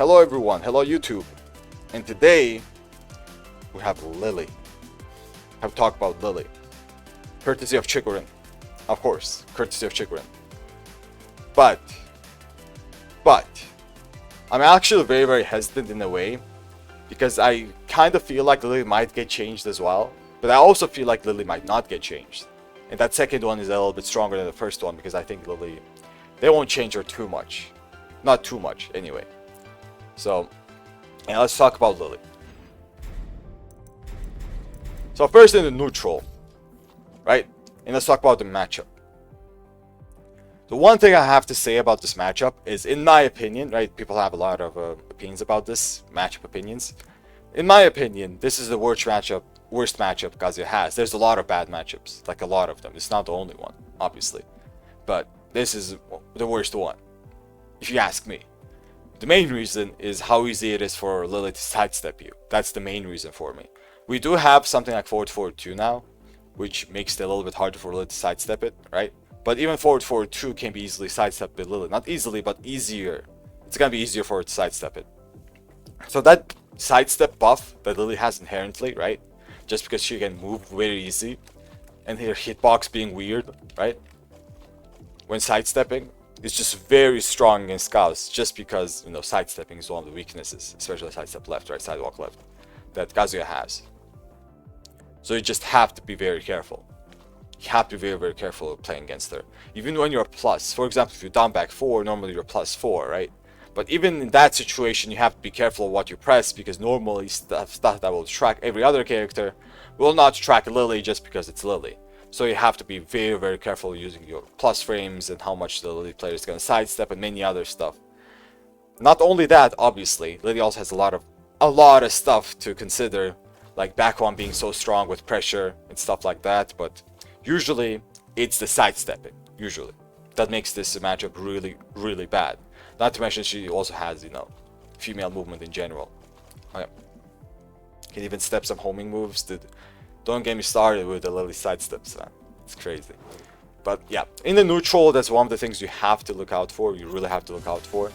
Hello everyone, hello YouTube. And today we have Lili. Have talked about Lili. Courtesy of Chikurin. Of course, courtesy of Chikurin. But I'm actually very hesitant in a way, because I kind of feel like Lili might get changed as well, but I also feel like Lili might not get changed. And that second one is a little bit stronger than the first one, because I think Lili, they won't change her too much. Not too much, anyway. So, yeah, let's talk about Lili. So first in the neutral, right? And let's talk about the matchup. The one thing I have to say about this matchup is, in my opinion, right? People have a lot of opinions about this, matchup opinions. In my opinion, this is the worst matchup Kazuya has. There's a lot of bad matchups, like a lot of them. It's not the only one, obviously. But this is the worst one, if you ask me. The main reason is how easy it is for Lili to sidestep you. That's the main reason for me. We do have something like forward 2 now, which makes it a little bit harder for Lili to sidestep it, right? But even forward 2 can be easily sidestepped with Lili. Not easily, but easier. It's gonna be easier for her to sidestep it. So that sidestep buff that Lili has inherently, right? Just because she can move very easy, and her hitbox being weird, right? When sidestepping, it's just very strong against Kaz, just because, you know, sidestepping is one of the weaknesses, especially sidestep left, right, sidewalk left, that Kazuya has. So you just have to be very careful. You have to be very careful playing against her. Even when you're plus, for example, if you're down back 4, normally you're +4, right? But even in that situation, you have to be careful of what you press, because normally stuff that will track every other character will not track Lili just because it's Lili. So you have to be very careful using your plus frames and how much the Lili player is going to sidestep and many other stuff. Not only that, obviously, Lili also has a lot of stuff to consider, like back one being so strong with pressure and stuff like that, but usually it's the sidestepping, usually. That makes this matchup really bad. Not to mention she also has, you know, female movement in general. Okay. Can even step some homing moves. Don't get me started with the Lili sidesteps, man. It's crazy. But yeah, in the neutral, that's one of the things you have to look out for. You really have to look out for.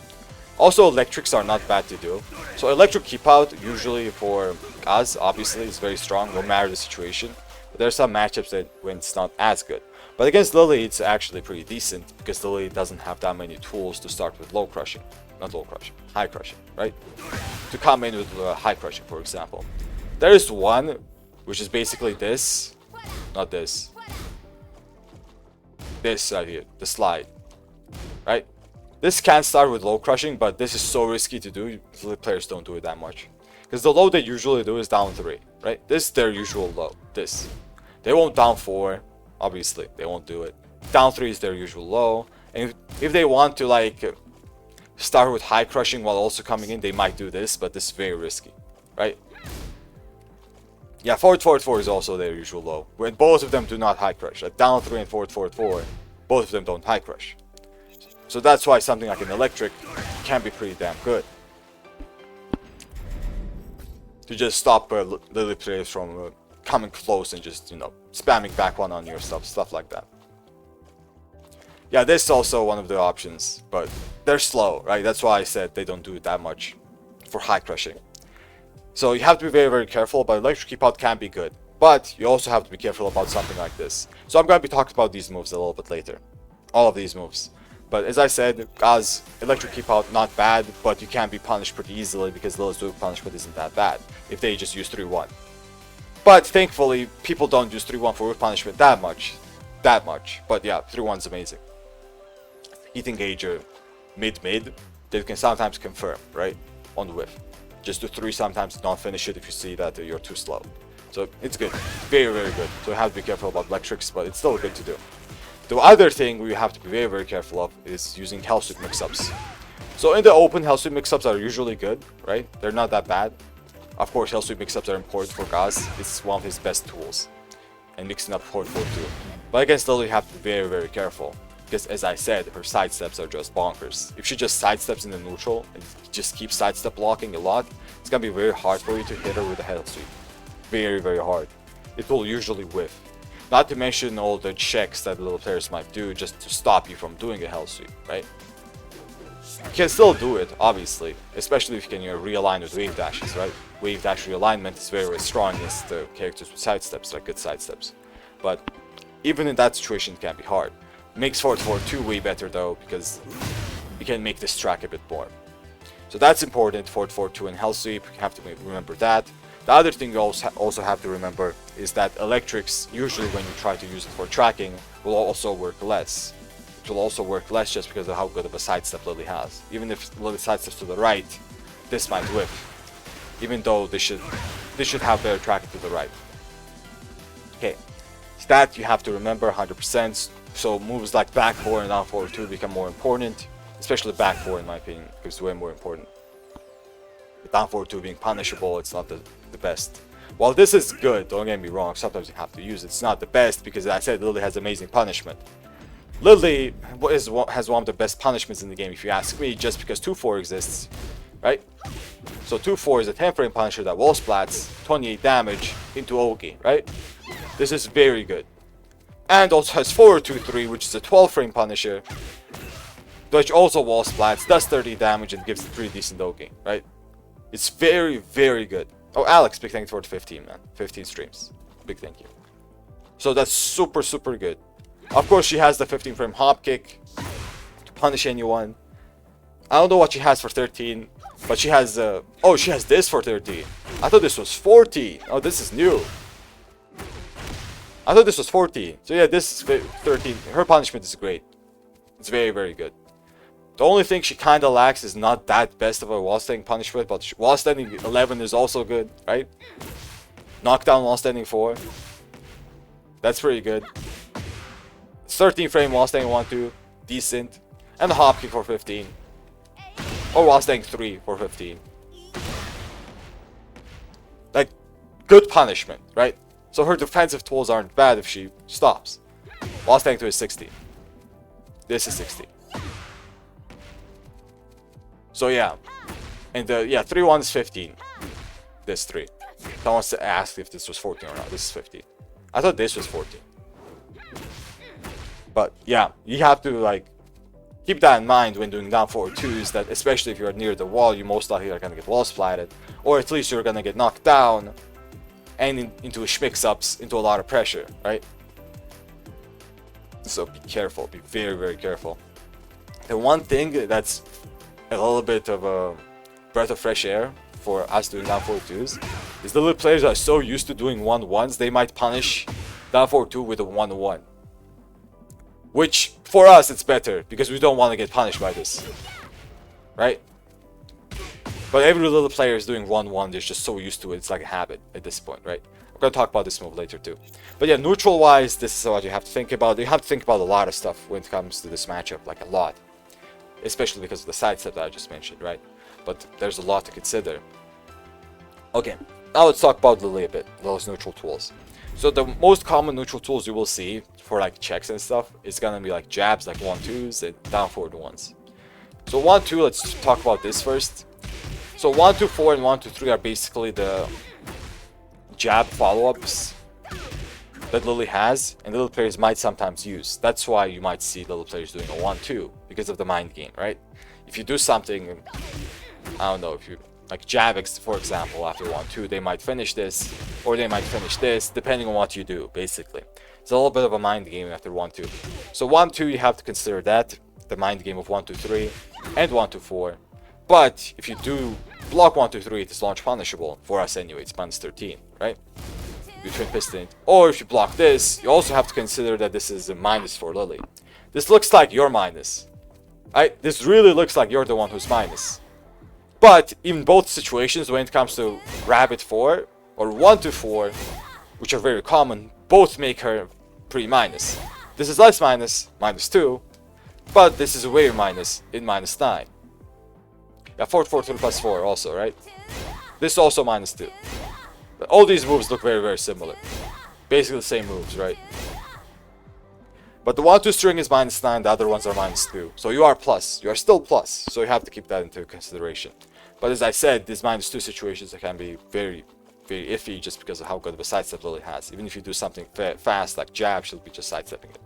Also, electrics are not bad to do. So electric keep out, usually for Kaz, obviously, is very strong, no matter the situation. But there are some matchups that when it's not as good. But against Lili, it's actually pretty decent, because Lili doesn't have that many tools to start with low crushing. Not low crushing, high crushing, right? To come in with high crushing, for example. There is one, which is basically this. Not this. This right here, the slide. Right? This can start with low crushing, but this is so risky to do. Lili players don't do it that much. Because the low they usually do is down 3, right? This is their usual low. This. They won't down 4. Obviously, they won't do it. Down 3 is their usual low. And if they want to, like, start with high crushing while also coming in, they might do this, but this is very risky, right? Yeah, forward 4 is also their usual low. When both of them do not high crush. Like down 3 and forward 4, both of them don't high crush. So that's why something like an electric can be pretty damn good. To just stop Lili players from coming close and just, you know, spamming back one on your stuff like that. Yeah, this is also one of the options, but they're slow, right? That's why I said they don't do it that much for high crushing. So you have to be very careful, but electric keep out can be good. But you also have to be careful about something like this. So I'm going to be talking about these moves a little bit later. All of these moves. But as I said, Kaz, electric keep out, not bad, but you can be punished pretty easily, because Lili's Duke punishment isn't that bad if they just use 3-1. But thankfully, people don't use 3-1 for whiff punishment that much. But yeah, 3-1 is amazing. Heat engager mid that you can sometimes confirm, right? On the whiff. Just do 3 sometimes, don't finish it if you see that you're too slow. So it's good. Very good. So you have to be careful about electrics, but it's still good to do. The other thing we have to be very careful of is using hell sweep mix-ups. So in the open, hell sweep mix-ups are usually good, right? They're not that bad. Of course, hell sweep mix-ups are important for Kaz. It's one of his best tools. And mixing up forward 4 too. But against Lili, you have to be very careful. Because as I said, her sidesteps are just bonkers. If she just sidesteps in the neutral and just keeps sidestep blocking a lot, it's gonna be very hard for you to hit her with a hell sweep. Very hard. It will usually whiff. Not to mention all the checks that little players might do just to stop you from doing a hell sweep, right? You can still do it, obviously, especially if you can realign with wave dashes, right? Wave dash realignment is very, very strong against the characters with sidesteps, like good sidesteps. But even in that situation, it can be hard. Makes forward 4-2 way better though, because you can make this track a bit more. So that's important, forward 4-2 and hell sweep, you have to remember that. The other thing you also have to remember is that electrics, usually when you try to use it for tracking, will also work less. It will also work less just because of how good of a sidestep Lili has. Even if Lili sidesteps to the right, this might whip. Even though this should have better tracking to the right. Okay, so that you have to remember 100%. So moves like back 4 and down forward 2 become more important. Especially back 4 in my opinion, because it's way more important. The down forward 2 being punishable, it's not the best. While this is good, don't get me wrong, sometimes you have to use it. It's not the best because, as I said, Lili has amazing punishment. Lili has one of the best punishments in the game, if you ask me, just because 2-4 exists, right? So 2-4 is a 10 frame punisher that wall splats 28 damage into Ogi, right? This is very good. And also has forward 2-3, which is a 12 frame punisher, which also wall splats, does 30 damage, and gives a pretty decent Ogi, right? It's very, very good. Oh, Alex, big thank you for the 15, man. 15 streams. Big thank you. So that's super, super good. Of course, she has the 15 frame hop kick to punish anyone. I don't know what she has for 13, but she has oh, she has this for 13. I thought this was 14. Oh, this is new. I thought this was 14. So yeah, this is 13. Her punishment is great. It's very, very good. The only thing she kind of lacks is not that best of a wall standing punishment, but wall standing 11 is also good, right? Knockdown wall standing 4. That's pretty good. 13 frame wall standing 1-2, decent. And the hop kick for 15. Or wall standing 3 for 15. Like, good punishment, right? So her defensive tools aren't bad if she stops. Wall standing 2 is 60. This is 60. So yeah, and yeah, 3-1 is 15. This 3. Someone wants to ask if this was 14 or not. This is 15. I thought this was 14. But yeah, you have to like keep that in mind when doing down forward 2s, that especially if you're near the wall, you most likely are gonna get wall splatted, or at least you're gonna get knocked down and into mix-ups, into a lot of pressure, right? So be careful, be very, very careful. The one thing that's a little bit of a breath of fresh air for us doing down forward 2s is the little players are so used to doing 1-1s, they might punish down forward 2 with a 1-1. Which, for us, it's better, because we don't want to get punished by this. Right? But every little player is doing 1-1, they're just so used to it, it's like a habit at this point, right? We're going to talk about this move later too. But yeah, neutral-wise, this is what you have to think about. You have to think about a lot of stuff when it comes to this matchup, like a lot. Especially because of the sidestep that I just mentioned, right? But there's a lot to consider. Okay, now let's talk about Lili a bit, those neutral tools. So the most common neutral tools you will see for like checks and stuff is gonna be like jabs, like 1-2s, and down forward 1s. So 1-2, let's talk about this first. So 1-2-4 and 1-2-3 are basically the jab follow-ups that Lili has, and little players might sometimes use. That's why you might see little players doing a 1-2, because of the mind game, right? If you do something, I don't know, if you like jab, for example, after 1-2, they might finish this, or they might finish this, depending on what you do, basically. It's a little bit of a mind game after 1-2. So 1-2, you have to consider that, the mind game of 1-2-3 and 1-2-4. But if you do block 1-2-3, it is launch punishable, for us anyway, it's minus 13, right? Between piston. Or if you block this, you also have to consider that this is a minus for Lili. This looks like your minus. Right? This really looks like you're the one who's minus. But in both situations, when it comes to rabbit 4 or 1-4, which are very common, both make her pretty minus. This is less minus, minus 2, but this is way minus in minus 9. Yeah, 4-4-3 plus 4 also, right? This is also minus 2. But all these moves look very, very similar. Basically the same moves, right? But the 1-2 string is minus 9, the other ones are minus 2. So you are plus. You are still plus. So you have to keep that into consideration. But as I said, these minus 2 situations can be very, very iffy just because of how good of a sidestep Lili has. Even if you do something fast like jab, she'll be just sidestepping it.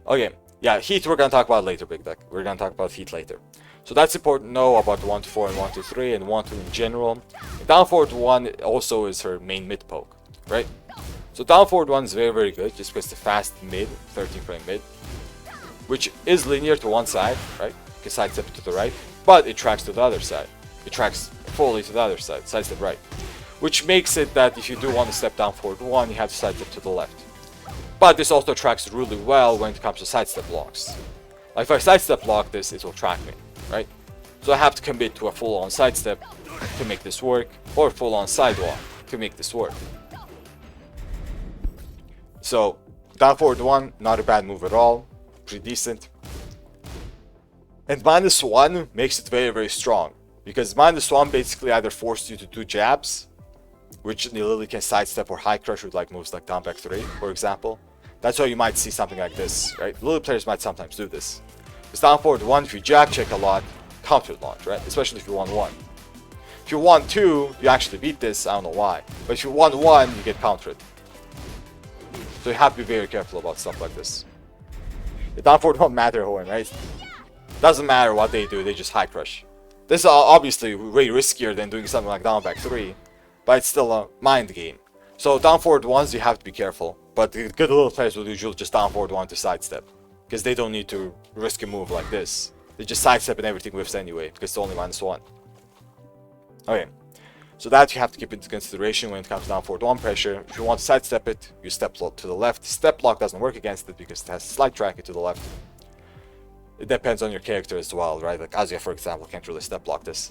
Okay, Yeah, heat we're gonna talk about later, Big Deck. We're gonna talk about heat later. So that's important to know about 1 to 4 and 1 to 3 and 1 to in general. Down forward 1 also is her main mid poke, right? So down forward 1 is very, very good just because the fast mid, 13 frame mid, which is linear to one side, right? You can sidestep it to the right, but it tracks to the other side. It tracks fully to the other side, sidestep right. Which makes it that if you do want to step down forward 1, you have to sidestep to the left. But this also tracks really well when it comes to sidestep blocks. Like if I sidestep block this, it will track me, right? So I have to commit to a full-on sidestep to make this work, or full-on sidewalk to make this work. So down forward 1, not a bad move at all, pretty decent. And -1 makes it very, very strong, because -1 basically either forces you to do jabs, which Lili can sidestep or high crush with like moves like down back 3, for example. That's why you might see something like this, right? Lili players might sometimes do this. Because down forward 1, if you jab check a lot, counter launch, right? Especially if you want 1. If you want 2, you actually beat this, I don't know why. But if you want 1, you get countered. So you have to be very careful about stuff like this. The down forward 1 Matterhorn, right? Doesn't matter what they do, they just high crush. This is obviously way riskier than doing something like down back 3, but it's still a mind game. So down forward 1s, you have to be careful. But the good little players will usually just down forward 1 to sidestep, because they don't need to risk a move like this. They just sidestep and everything whiffs anyway, because it's only -1. Okay, so that you have to keep into consideration when it comes down forward 1 pressure. If you want to sidestep it, you step to the left. Step block doesn't work against it because it has slight tracking to the left. It depends on your character as well, right? Like Kazuya, for example, can't really step block this.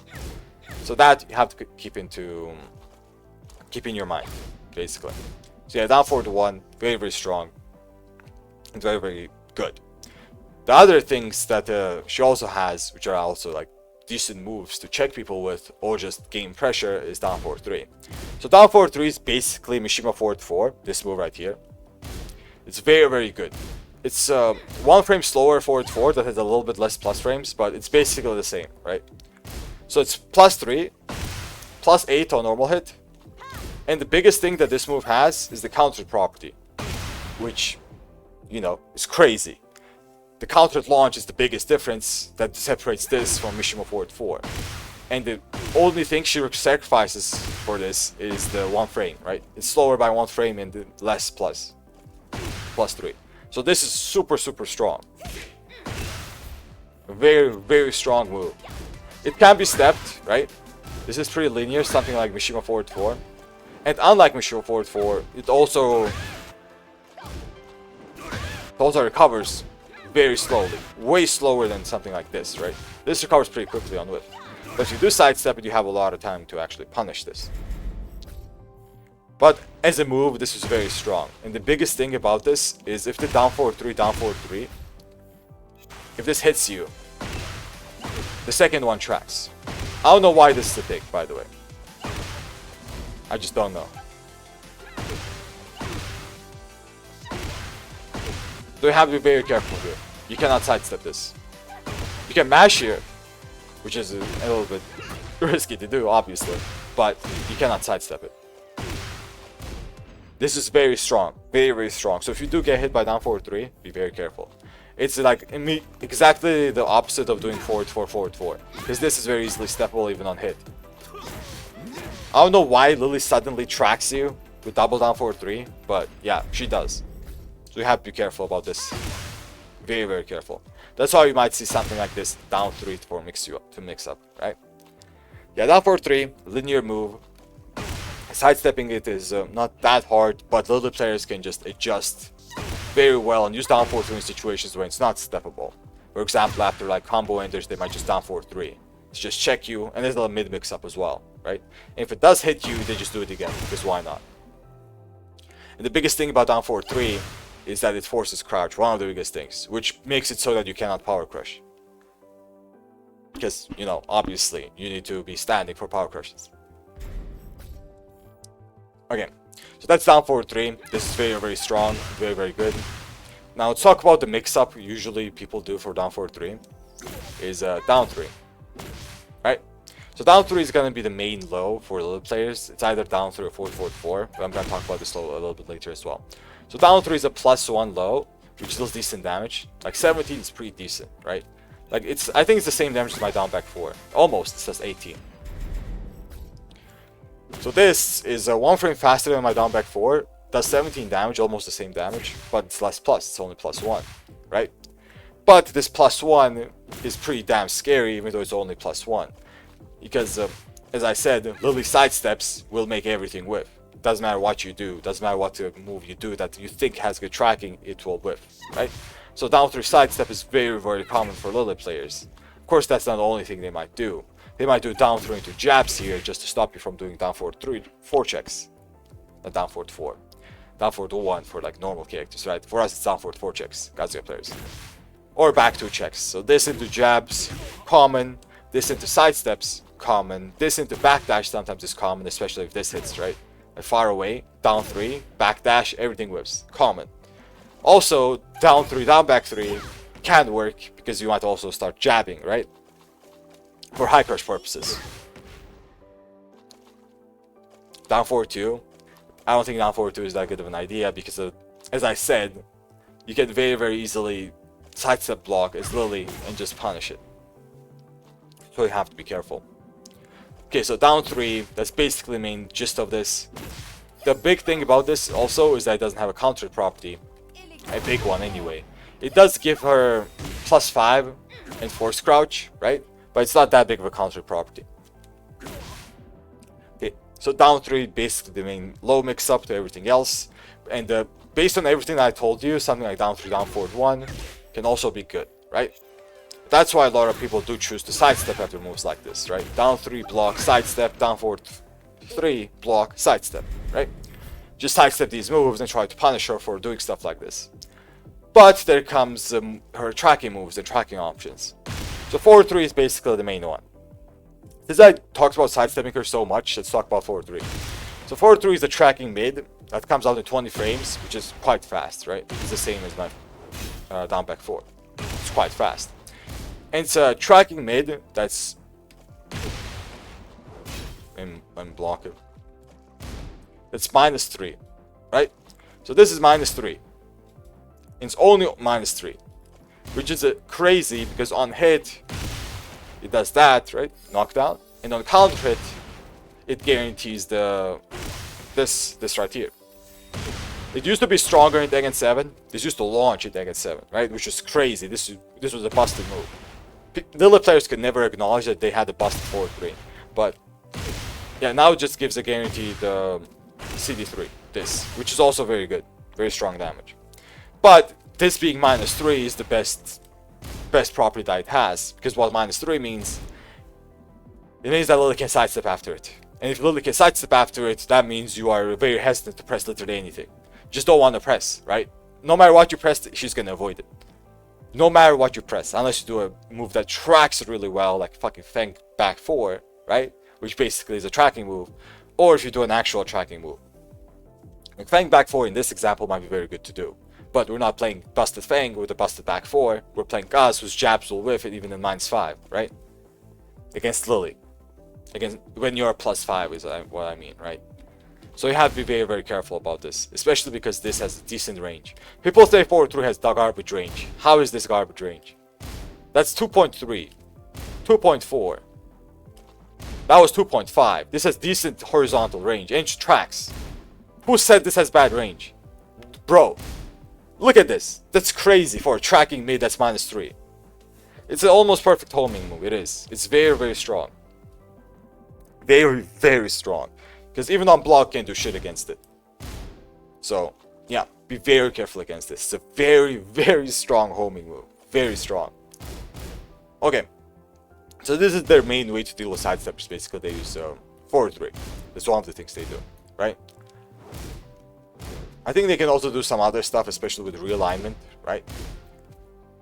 So that you have to keep in your mind, basically. So yeah, down forward 1, very, very strong. And very, very good. The other things that she also has, which are also like decent moves to check people with or just gain pressure, is down forward 3. So down forward 3 is basically Mishima forward 4, this move right here. It's very, very good. It's 1 frame slower forward 4 that has a little bit less plus frames, but it's basically the same, right? So it's +3, +8 on normal hit. And the biggest thing that this move has is the counter property, which, you know, is crazy. The countered launch is the biggest difference that separates this from Mishima forward 4. And the only thing she sacrifices for this is the 1 frame, right? It's slower by 1 frame and the less +3. So this is super, super strong. A very, very strong move. It can be stepped, right? This is pretty linear, something like Mishima forward 4. And unlike Mishima forward 4, it also recovers very slowly. Way slower than something like this, right? This recovers pretty quickly on whip. But if you do sidestep it, you have a lot of time to actually punish this. But as a move, this is very strong. And the biggest thing about this is if the down forward 3, if this hits you, the second one tracks. I don't know why this is a pick, by the way. I just don't know. So you have to be very careful here. You cannot sidestep this. You can mash here, which is a little bit risky to do, obviously, but you cannot sidestep it. This is very strong, very, very strong. So if you do get hit by down forward 3, be very careful. It's like exactly the opposite of doing forward 4, because this is very easily steppable even on hit. I don't know why Lili suddenly tracks you with double down forward 3, but yeah, she does. So you have to be careful about this. Very, very careful. That's why you might see something like this down 3 for mix up, right? Yeah, down forward 3, linear move. Sidestepping it is not that hard, but Lili players can just adjust very well and use down forward 3 in situations when it's not steppable. For example, after like combo enders, they might just down forward 3. It's just check you, and there's a little mid mix up as well, right? And if it does hit you, they just do it again, because why not? And the biggest thing about down forward 3 is that it forces crouch, one of the biggest things, which makes it so that you cannot power crush. Because, you know, obviously, you need to be standing for power crushes. Okay, so that's down forward 3. This is very, very strong, very, very good. Now let's talk about the mix-up usually people do for down forward 3. Is down 3. Right? So down 3 is going to be the main low for Lili players. It's either down 3 or forward 4, but I'm going to talk about this low a little bit later as well. So down 3 is a +1 low, which deals decent damage. Like 17 is pretty decent, right? Like I think it's the same damage as my down back 4. Almost, it says 18. So this is 1 frame faster than my down back 4. Does 17 damage, almost the same damage, but it's less plus, it's only +1, right? But this +1 is pretty damn scary, even though it's only +1. Because, as I said, Lili sidesteps will make everything whiff. Doesn't matter what you do, doesn't matter what move you do that you think has good tracking, it will whiff, right? So down 3 sidestep is very, very common for Lili players. Of course, that's not the only thing they might do. They might do down 3 into jabs here just to stop you from doing down 4 checks. Not down 4. Down 4-1 for like normal characters, right? For us, it's down 4 checks, Kazuya players. Or back 2 checks. So this into jabs, common. This into sidesteps, common. This into backdash sometimes is common, especially if this hits, right? Like far away, down 3, backdash, everything whips, common. Also, down 3, down back 3 can work because you might also start jabbing, right? For high crush purposes. Down 4-2. I don't think down 4-2 is that good of an idea because, as I said, you can very, very easily sidestep block as Lili and just punish it. So you have to be careful. Okay, so down 3, that's basically the main gist of this. The big thing about this also is that it doesn't have a counter property. A big one anyway. It does give her +5 and force crouch, right? But it's not that big of a counter property. Okay, so down 3 basically the main low mix up to everything else. And based on everything that I told you, something like down 3, down 4-1 can also be good, right? That's why a lot of people do choose to sidestep after moves like this, right? Down 3 block, sidestep, down 4-3 block, sidestep, right? Just sidestep these moves and try to punish her for doing stuff like this. But there comes her tracking moves and tracking options. So 4-3 is basically the main one. Since I talked about sidestepping her so much, let's talk about 4-3. So 4-3 is the tracking mid that comes out in 20 frames, which is quite fast, right? It's the same as my down back 4. It's quite fast. And it's a tracking mid that's I'm blocking. It's -3, right? So this is -3. It's only -3, which is crazy because on hit it does that, right? Knockdown, and on counter hit it guarantees this right here. It used to be stronger in Tekken 7. This used to launch in Tekken 7, right? Which is crazy. This was a busted move. Lili players could never acknowledge that they had a busted 4-3, but yeah, now it just gives a guaranteed CD3, this, which is also very good, very strong damage. But this being -3 is the best property that it has, because what -3 means, it means that Lili can sidestep after it. And if Lili can sidestep after it, that means you are very hesitant to press literally anything. Just don't want to press, right? No matter what you press, she's gonna avoid it. No matter what you press, unless you do a move that tracks really well, like fucking Fang back 4, right? Which basically is a tracking move. Or if you do an actual tracking move. Like Fang back 4 in this example might be very good to do. But we're not playing busted Fang with a busted back 4. We're playing Kaz whose jabs will whiff it even in -5, right? Against Lili. Against when you're +5 is what I mean, right? So you have to be very, very careful about this, especially because this has a decent range. People say 4-3 has the garbage range. How is this garbage range? That's 2.3, 2.4. That was 2.5. This has decent horizontal range and tracks. Who said this has bad range? Bro, look at this. That's crazy for a tracking mid that's -3. It's an almost perfect homing move. It is. It's very, very strong. Very, very strong. Because even on block can't do shit against it. So, yeah, be very careful against this. It's a very, very strong homing move. Very strong. Okay. So this is their main way to deal with sidesteps. Basically, they use 4-3. That's one of the things they do, right? I think they can also do some other stuff, especially with realignment, right?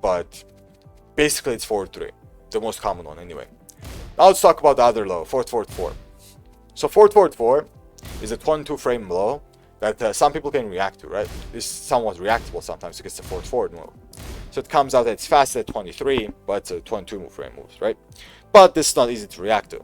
But basically, it's 4-3. The most common one, anyway. Now let's talk about the other low, 4-4-4. So 4-4-4 is a 22 frame low that some people can react to, right? It's somewhat reactable sometimes because it's a 4-4 move. So it comes out that it's fast at 23, but it's a 22 frame moves, right? But this is not easy to react to.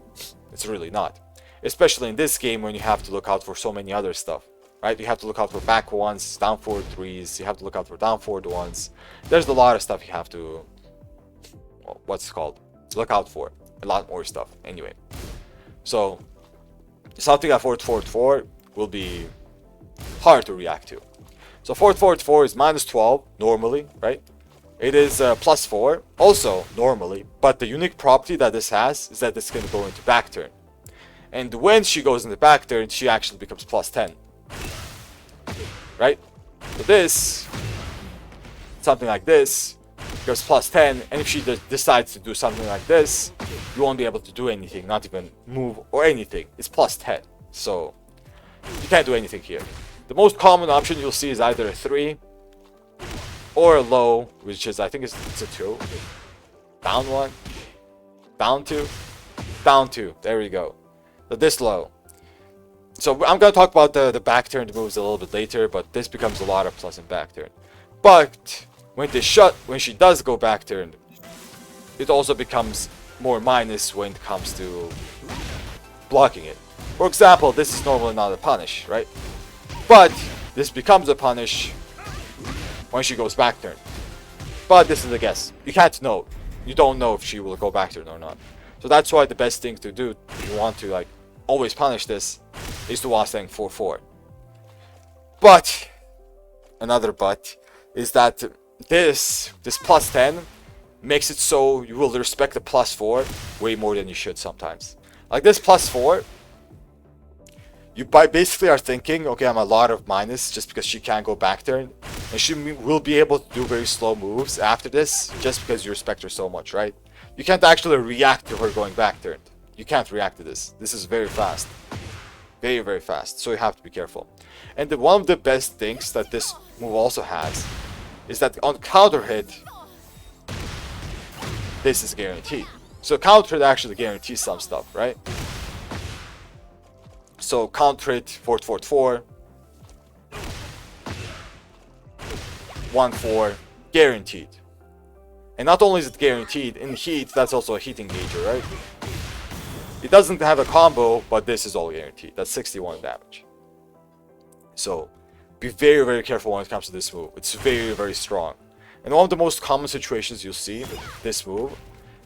It's really not. Especially in this game when you have to look out for so many other stuff. right? You have to look out for back ones, down forward threes. You have to look out for down forward ones. There's a lot of stuff you have to, what's it called? Look out for. A lot more stuff. Anyway, so something at forward forward 4 will be hard to react to. So forward forward 4 is minus 12 normally, right? It is plus 4 also normally, but the unique property that this has is that it's going to go into back turn. And when she goes into back turn, she actually becomes plus 10. Right? So this, something like this, goes plus 10, and if she decides to do something like this, you won't be able to do anything, not even move or anything. It's plus 10, so you can't do anything here. The most common option you'll see is either a 3 or a low, which is, I think it's a 2. Down 1, down 2, down 2. There we go. So this low. So I'm going to talk about the back turn moves a little bit later, but this becomes a lot of plus and back turn. But when she does go back turn, it also becomes more minus when it comes to blocking it. For example, this is normally not a punish, right? But this becomes a punish when she goes back turn. But this is a guess. You can't know. You don't know if she will go back turn or not. So that's why the best thing to do if you want to like always punish this is to Wastang 4-4. But another but is that this plus 10 makes it so you will respect the plus 4 way more than you should sometimes. Like this plus 4, you basically are thinking, okay, I'm a lot of minus just because she can't go back turn, and she will be able to do very slow moves after this just because you respect her so much, right? You can't actually react to her going back turn. You can't react to this. This is very fast. Very, very fast. So you have to be careful. And one of the best things that this move also has is that on counter hit, this is guaranteed. So counter hit actually guarantees some stuff, right? So counter hit 4-4-4, 1-4, guaranteed. And not only is it guaranteed, in heat, that's also a heat engager, right? It doesn't have a combo, but this is all guaranteed. That's 61 damage. So be very, very careful when it comes to this move. It's very, very strong. And one of the most common situations you'll see this move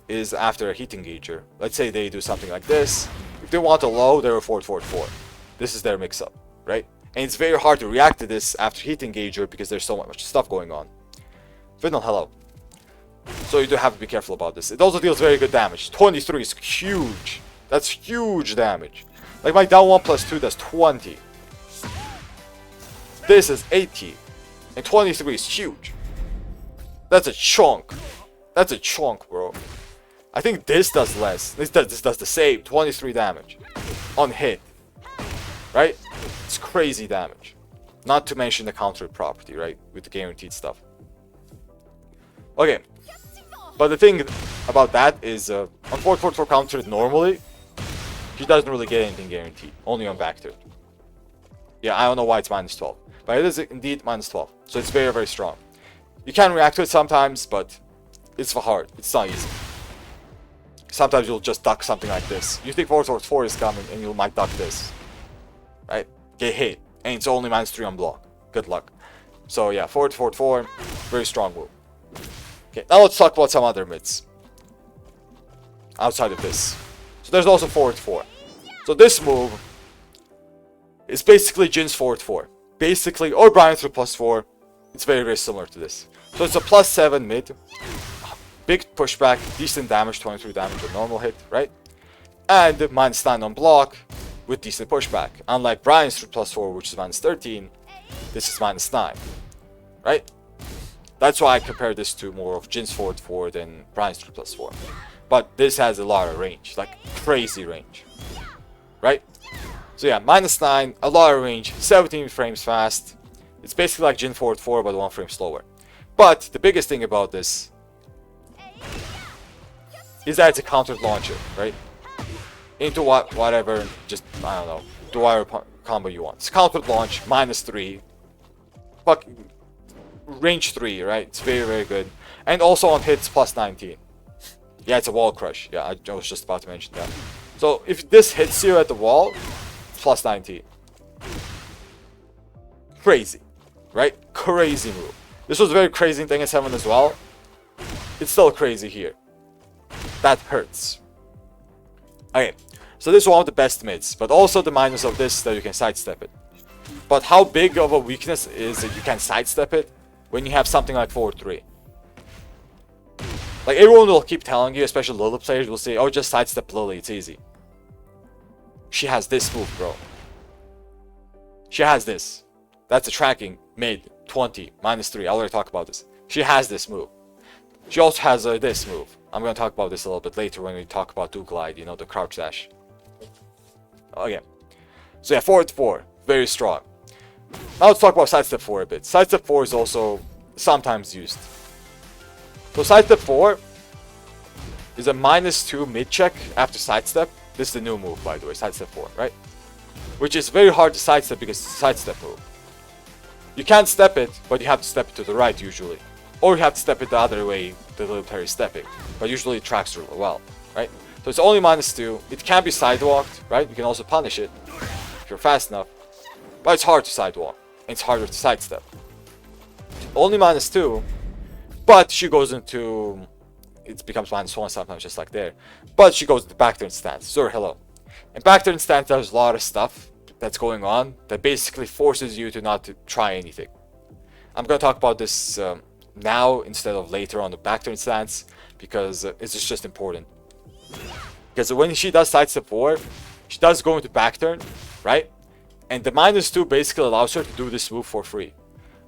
is after a heat engager. Let's say they do something like this. If they want a low, they're a 4-4-4. This is their mix-up, right? And it's very hard to react to this after heat engager because there's so much stuff going on. Fiddle, hello. So you do have to be careful about this. It also deals very good damage. 23 is huge. That's huge damage. Like my down 1 plus 2 does 20. This is 80. And 23 is huge. That's a chunk. That's a chunk, bro. I think this does less. This does the same. 23 damage. On hit. Right? It's crazy damage. Not to mention the counter property, right? With the guaranteed stuff. Okay. But the thing about that is, on 4-4-4 counter normally, she doesn't really get anything guaranteed. Only on back turn. Yeah, I don't know why it's minus 12. But it is indeed minus 12. So it's very, very strong. You can react to it sometimes, but it's hard. It's not easy. Sometimes you'll just duck something like this. You think 4-4-4 is coming, and you might duck this. Right? Get hit. And it's only minus 3 on block. Good luck. So yeah, 4-4-4, very strong move. Okay, now let's talk about some other mids. Outside of this. So there's also 4-4. So this move is basically Jin's 4-4. Basically, or Brian through plus 4. It's very, very similar to this. So it's a plus 7 mid. Big pushback, decent damage, 23 damage on normal hit, right? And minus 9 on block with decent pushback. Unlike Brian's through plus 4, which is minus 13, this is minus 9, right? That's why I compare this to more of Jin's 4-4 than Brian's 3 plus 4. But this has a lot of range, like crazy range. Right? So yeah, minus 9, a lot of range, 17 frames fast. It's basically like Jin 4-4 but 1 frame slower. But the biggest thing about this is that it's a countered launcher, right? Into whatever, just, I don't know, do whatever combo you want. It's countered launch, minus 3. Fucking range 3, right? It's very, very good. And also on hits, plus 19. Yeah, it's a wall crush. Yeah, I was just about to mention that. So if this hits you at the wall, it's plus 19. Crazy, right? Crazy move. This was very crazy in Tengen 7 as well. It's still crazy here. That hurts. Okay, so this is one of the best mids, but also the minus of this that you can sidestep it. But how big of a weakness is that you can sidestep it when you have something like 4-3? Like, everyone will keep telling you, especially Lili players, will say, oh, just sidestep Lili, it's easy. She has this move, bro. She has this. That's a tracking, mid, 20, -3. I already talked about this. She has this move. She also has this move. I'm going to talk about this a little bit later when we talk about do glide, you know, the crouch dash. Okay. So yeah, forward 4. Very strong. Now let's talk about sidestep 4 a bit. Sidestep 4 is also sometimes used. So sidestep 4 is a -2 mid check after sidestep. This is the new move, by the way, sidestep 4, right? Which is very hard to sidestep because it's a sidestep move. You can't step it, but you have to step it to the right usually. Or you have to step it the other way the little player is stepping. But usually it tracks really well, right? So it's only -2. It can be sidewalked, right? You can also punish it if you're fast enough. But it's hard to sidewalk. And it's harder to sidestep. Only -2. But she goes into... It becomes -1 sometimes, just like there. But she goes into back turn stance. So hello. And back turn stance does a lot of stuff that's going on that basically forces you to not to try anything. I'm going to talk about this now instead of later on the back turn stance because it's just important. Because when she does sidestep 4, she does go into back turn, right? And the -2 basically allows her to do this move for free.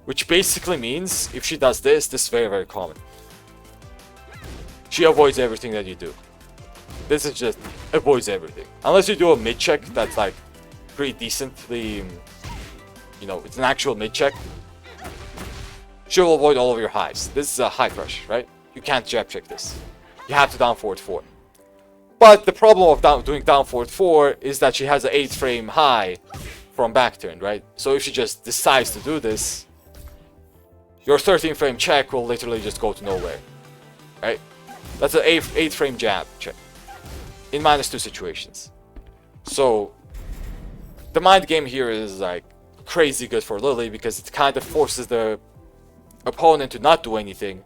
Which basically means if she does this, this is very, very common. She avoids everything that you do. This is just avoids everything. Unless you do a mid check that's like pretty decently, you know, it's an actual mid check. She'll avoid all of your highs. This is a high crush, right? You can't jab check this. You have to down forward 4. But the problem of doing down forward 4 is that she has an 8 frame high from back turn, right? So if she just decides to do this, your 13 frame check will literally just go to nowhere, right? That's an 8 frame jab check in -2 situations. So the mind game here is like crazy good for Lili because it kind of forces the opponent to not do anything,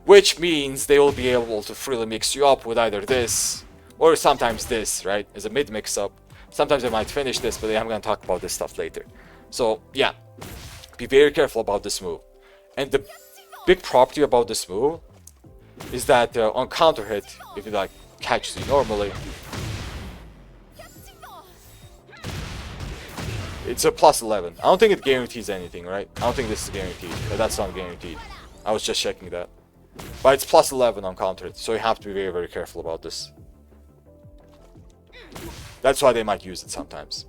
which means they will be able to freely mix you up with either this or sometimes this, right? As a mid mix up. Sometimes they might finish this, but I'm going to talk about this stuff later. So yeah, be very careful about this move. And the big property about this move is that on counter hit, if it like catches you normally, it's a +11. I don't think it guarantees anything, right? I don't think this is guaranteed. That's not guaranteed. I was just checking that. But it's +11 on counter hit, so you have to be very, very careful about this. That's why they might use it sometimes.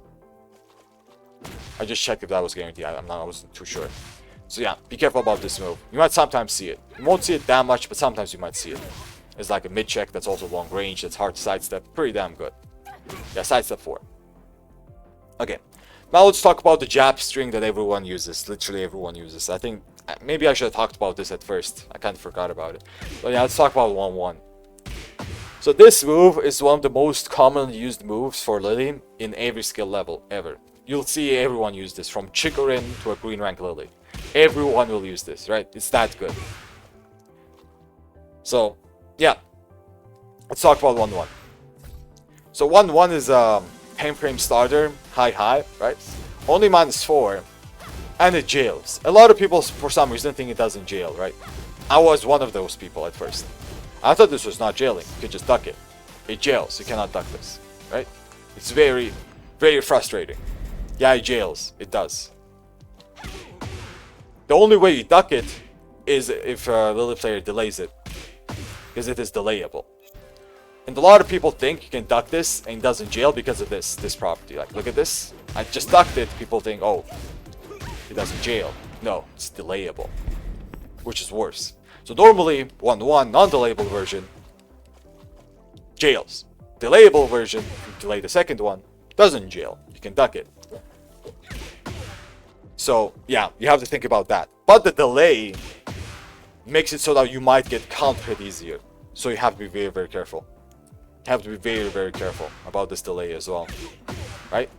I just checked if that was guaranteed. I wasn't too sure. So yeah, be careful about this move. You might sometimes see it. You won't see it that much, but sometimes you might see it. It's like a mid check that's also long range. That's hard to sidestep. Pretty damn good. Yeah, sidestep 4. Okay. Now let's talk about the jab string that everyone uses. Literally everyone uses. I think maybe I should have talked about this at first. I kind of forgot about it. But yeah, let's talk about 1-1. So this move is one of the most commonly used moves for Lili in every skill level ever. You'll see everyone use this, from Chicorin to a green rank Lili. Everyone will use this, right? It's that good. So, yeah. Let's talk about 1-1. So 1-1 is a 10 frame starter, high, right? Only -4, and it jails. A lot of people, for some reason, think it doesn't jail, right? I was one of those people at first. I thought this was not jailing. You could just duck it. It jails. You cannot duck this, right? It's very, very frustrating. Yeah, it jails. It does. The only way you duck it is if a Lili player delays it, because it is delayable. And a lot of people think you can duck this and it doesn't jail because of this property. Like, look at this. I just ducked it. People think, oh, it doesn't jail. No, it's delayable, which is worse. So normally, 1-1 non-delayable version jails. Delayable version, if you delay the second one, doesn't jail. You can duck it. So yeah, you have to think about that. But the delay makes it so that you might get counter hit easier. So you have to be very, very careful. You have to be very, very careful about this delay as well, right?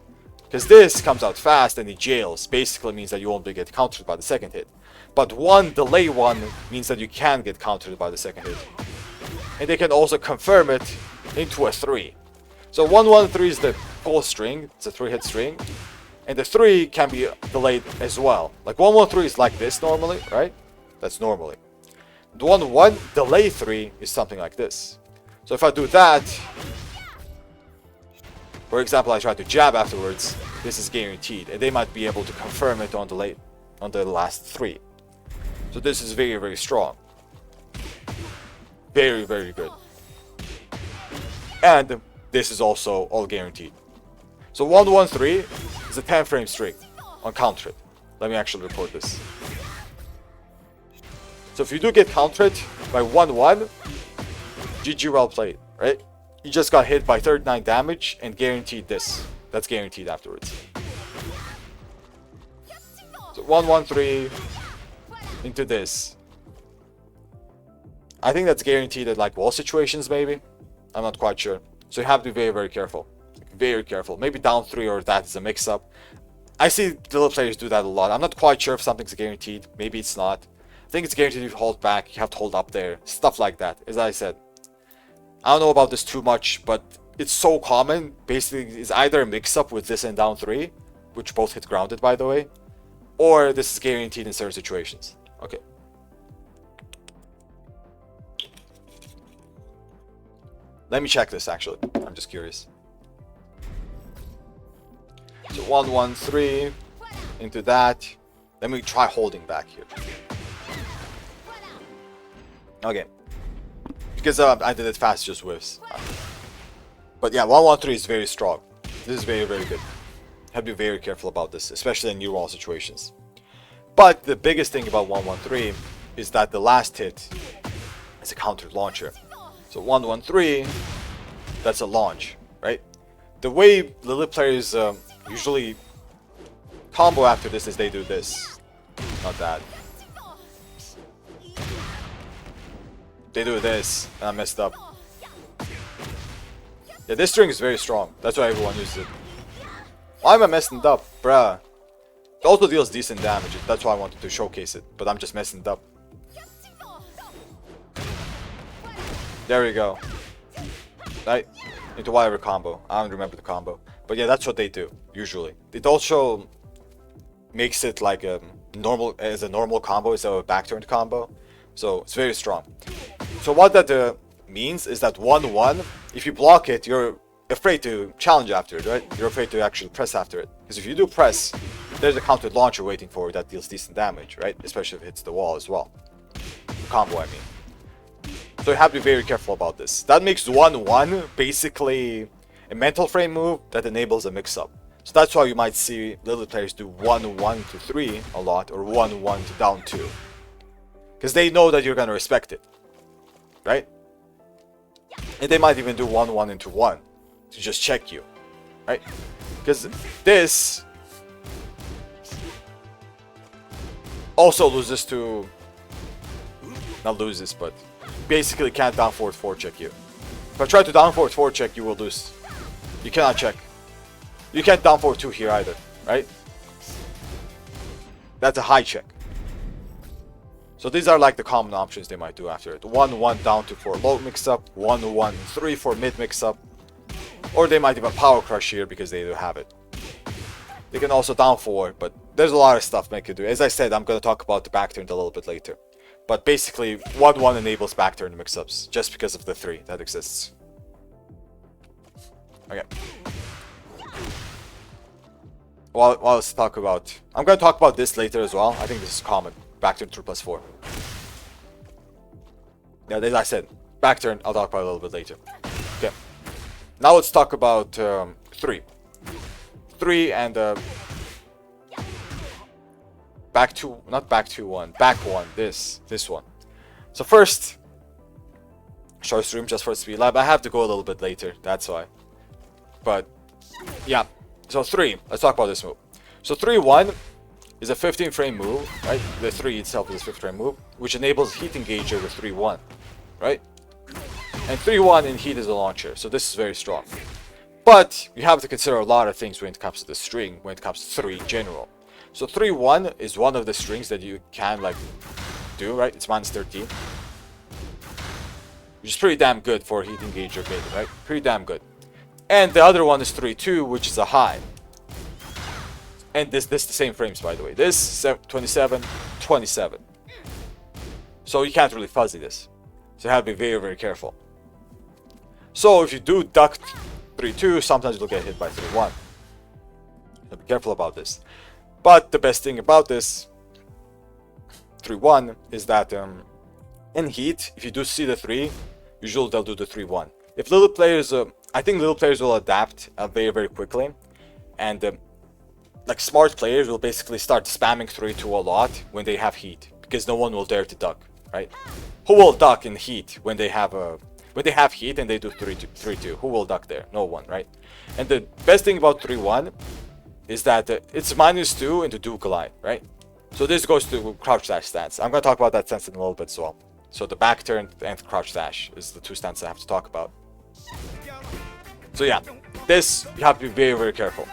Because this comes out fast and it jails. Basically means that you won't get countered by the second hit. But one delay one means that you can get countered by the second hit. And they can also confirm it into a 3. So 1-1-3 is the full string. It's a 3-hit string. And the 3 can be delayed as well. Like 1-1-3 is like this normally, right? That's normally. The 1-1 delay 3 is something like this. So if I do that, for example, I try to jab afterwards, this is guaranteed. And they might be able to confirm it on the last 3. So this is very, very strong. Very, very good. And this is also all guaranteed. So 1-1-3 is a 10 frame string on counter it. Let me actually report this. So if you do get countered by 1-1, GG, well played, right? You just got hit by 39 damage and guaranteed this. That's guaranteed afterwards. So 1-1-3 into this. I think that's guaranteed at like wall situations maybe. I'm not quite sure. So you have to be very, very careful. Very careful. Maybe down 3 or that is a mix-up. I see Lili players do that a lot. I'm not quite sure if something's guaranteed. Maybe it's not. I think it's guaranteed if you hold back. You have to hold up there. Stuff like that. As I said. I don't know about this too much, but it's so common. Basically, it's either a mix-up with this and down 3, which both hit grounded, by the way, or this is guaranteed in certain situations. Okay. Let me check this, actually. I'm just curious. So 1-1-3 into that. Let me try holding back here. Okay. Because I did it fast, just whiffs. But yeah, 1-1-3 is very strong. This is very, very good. Have to be very careful about this, especially in new wall situations. But the biggest thing about 1-1-3 is that the last hit is a countered launcher. So 1-1-3, that's a launch, right? The way Lili players usually combo after this is they do this. Not that. They do this, and I messed up. Yeah, this string is very strong. That's why everyone uses it. Why am I messing it up? Bruh. It also deals decent damage. That's why I wanted to showcase it. But I'm just messing it up. There we go. Right? Into whatever combo. I don't remember the combo. But yeah, that's what they do, usually. It also makes it like a normal combo instead of a back-turned combo. So it's very strong. So what that means is that 1-1, if you block it, you're afraid to challenge after it, right? You're afraid to actually press after it. Because if you do press, there's a countered launcher waiting for you that deals decent damage, right? Especially if it hits the wall as well. Combo, I mean. So you have to be very careful about this. That makes 1-1 basically a mental frame move that enables a mix-up. So that's why you might see Lili players do 1-1-3 a lot, or 1-1 to down 2. Because they know that you're going to respect it. Right? And they might even do 1-1 into 1 to just check you. Right? Because this also loses to... Not loses, but basically can't down forward 4-check you. If I try to down forward 4-check, you will lose. You cannot check. You can't down forward 2 here either. Right? That's a high check. So these are like the common options they might do after it. 1-1 down to 4 low mix-up, 1-1-3 for mid mix-up, or they might even power crush here because they do have it. They can also down 4, but there's a lot of stuff they can do. As I said, I'm going to talk about the back turn a little bit later. But basically, 1-1 enables back turn mix-ups just because of the 3 that exists. Okay. Well, let's talk about... I'm going to talk about this later as well. I think this is common. Back turn 3+4. Yeah, as I said, back turn, I'll talk about it a little bit later. Okay. Now let's talk about 3. 3 and back 2, not back 2-1, back 1, this one. So first, short stream just for speed lab. I have to go a little bit later, that's why. But yeah, so 3, let's talk about this move. So 3-1 is a 15 frame move, right? The 3 itself is a 15 frame move, which enables heat engager with 3-1, right? And 3-1 in heat is a launcher, so this is very strong. But you have to consider a lot of things when it comes to the string, when it comes to 3 in general. So 3-1 is one of the strings that you can like do, right? It's minus 13. Which is pretty damn good for heat engage or beta, right? Pretty damn good. And the other one is 3-2, which is a high. And this the same frames, by the way. This 27, 27. So you can't really fuzzy this. So you have to be very, very careful. So if you do duck 3-2, sometimes you'll get hit by 3-1. So be careful about this. But the best thing about this 3-1 is that in heat, if you do see the 3, usually they'll do the 3-1. If little players, I think little players will adapt very, very quickly. And like smart players will basically start spamming 3-2 a lot when they have heat, because no one will dare to duck, right? Who will duck in heat when they have heat and they do 3-2? Who will duck there? No one, right? And the best thing about 3-1 is that it's -2 into do glide, right? So this goes to crouch dash stance. I'm going to talk about that stance in a little bit as well. So the back turn and crouch dash is the 2 stances I have to talk about. So yeah, this you have to be very, very careful.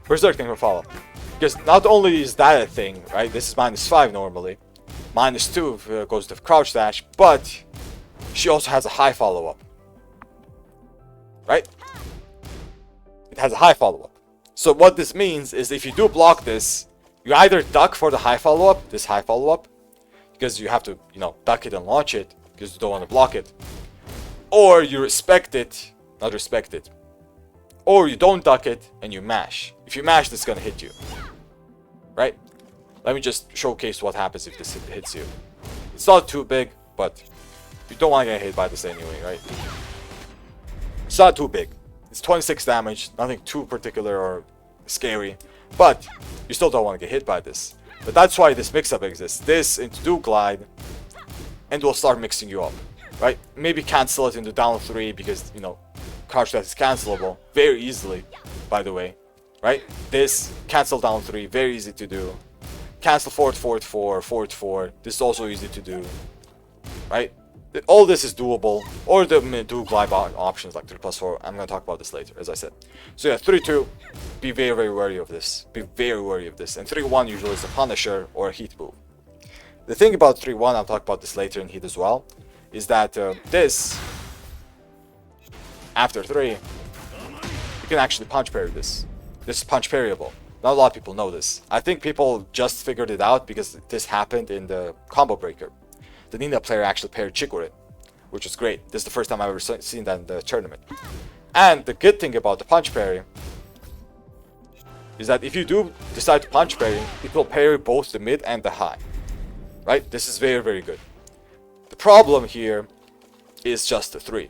Berserk thing will follow. Because not only is that a thing, right? This is -5 normally. -2 if it goes to crouch dash, but she also has a high follow-up. Right? It has a high follow-up. So what this means is if you do block this, you either duck for the high follow-up, this high follow-up, because you have to, you know, duck it and launch it, because you don't want to block it. Or you respect it, not respect it. Or you don't duck it and you mash. If you mash, this is going to hit you. Right? Let me just showcase what happens if this hits you. It's not too big, but you don't want to get hit by this anyway, right? It's not too big. It's 26 damage, nothing too particular or scary, but you still don't want to get hit by this. But that's why this mix-up exists. This into do glide, and we'll start mixing you up, right? Maybe cancel it into down 3 because, you know, crouch dash is cancelable very easily, by the way, right? This cancel down 3, very easy to do. Cancel forward, forward 4, forward 4. This is also easy to do, right? All this is doable, or the do glide options like 3+4. I'm going to talk about this later, as I said. So yeah, 3-2, be very, very wary of this. Be very wary of this. And 3-1 usually is a Punisher or a Heat move. The thing about 3-1, I'll talk about this later in Heat as well, is that this, after 3, you can actually punch parry this. This is punch parryable. Not a lot of people know this. I think people just figured it out because this happened in the combo breaker. The Nina player actually paired Chick with it, which was great. This is the first time I've ever seen that in the tournament. And the good thing about the punch parry is that if you do decide to punch parry, it will parry both the mid and the high. Right? This is very, very good. The problem here is just the 3.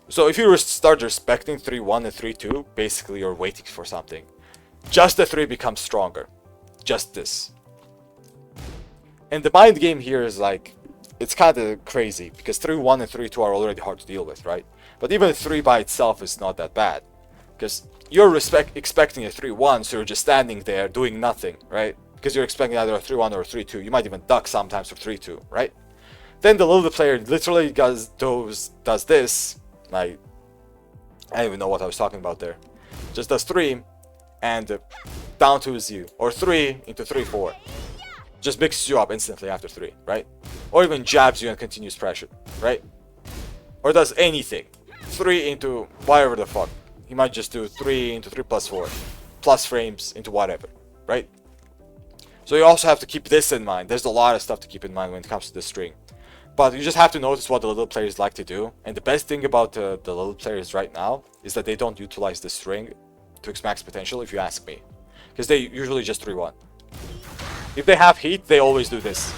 So if you start respecting 3-1 and 3-2, basically you're waiting for something. Just the 3 becomes stronger. Just this. And the mind game here is like, it's kind of crazy because 3-1 and 3-2 are already hard to deal with, right? But even 3 by itself is not that bad. Because you're expecting a 3-1, so you're just standing there doing nothing, right? Because you're expecting either a 3-1 or a 3-2. You might even duck sometimes for 3-2, right? Then the little player literally does this. Like, I don't even know what I was talking about there. Just does 3 and down 2 is you. Or 3 into 3-4. Just mixes you up instantly after 3, right? Or even jabs you and continues pressure, right? Or does anything. 3 into whatever the fuck. He might just do 3 into 3+4. Plus frames into whatever, right? So you also have to keep this in mind. There's a lot of stuff to keep in mind when it comes to this string. But you just have to notice what the little players like to do. And the best thing about the little players right now is that they don't utilize the string to its max potential, if you ask me. Because they usually just 3-1. If they have heat, they always do this.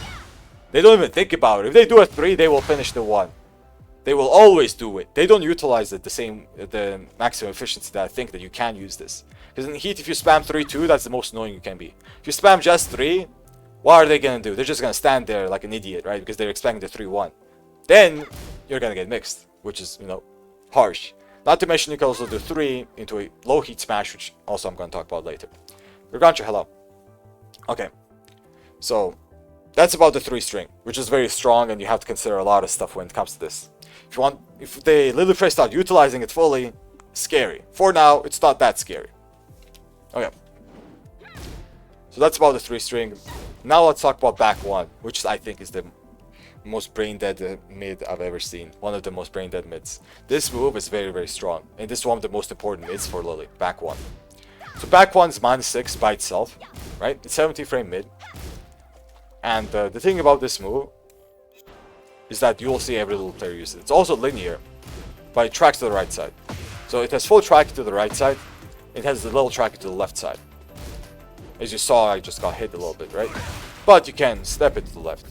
They don't even think about it. If they do a 3, they will finish the 1. They will always do it. They don't utilize it the maximum efficiency that I think that you can use this. Because in heat, if you spam 3-2, that's the most annoying you can be. If you spam just 3, what are they going to do? They're just going to stand there like an idiot, right? Because they're expecting the 3-1. Then, you're going to get mixed, which is, you know, harsh. Not to mention you can also do 3 into a low heat smash, which also I'm going to talk about later. Gargantua, hello. Okay. So, that's about the 3 string, which is very strong, and you have to consider a lot of stuff when it comes to this. If the Lili players start utilizing it fully, scary. For now, it's not that scary. Okay. So that's about the 3-string. Now let's talk about back 1, which I think is the most brain-dead mid I've ever seen. One of the most brain-dead mids. This move is very, very strong. And this is one of the most important mids for Lili. Back 1. So back 1 is -6 by itself. Right? It's 70 frame mid. And the thing about this move is that you'll see every little player use it. It's also linear, but it tracks to the right side. So it has full tracking to the right side. It has the little tracking to the left side. As you saw, I just got hit a little bit, right? But you can step it to the left.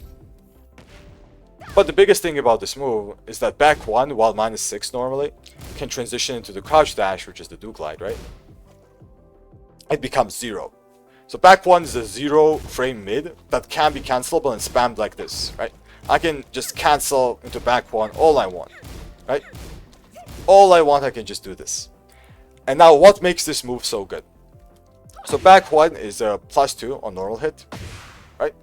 But the biggest thing about this move is that back 1, while -6 normally, can transition into the crouch dash, which is the do glide, right? It becomes 0. So back 1 is a 0 frame mid that can be cancelable and spammed like this, right? I can just cancel into back 1 all I want, right? All I want, I can just do this. And now what makes this move so good? So back 1 is a +2 on normal hit, right?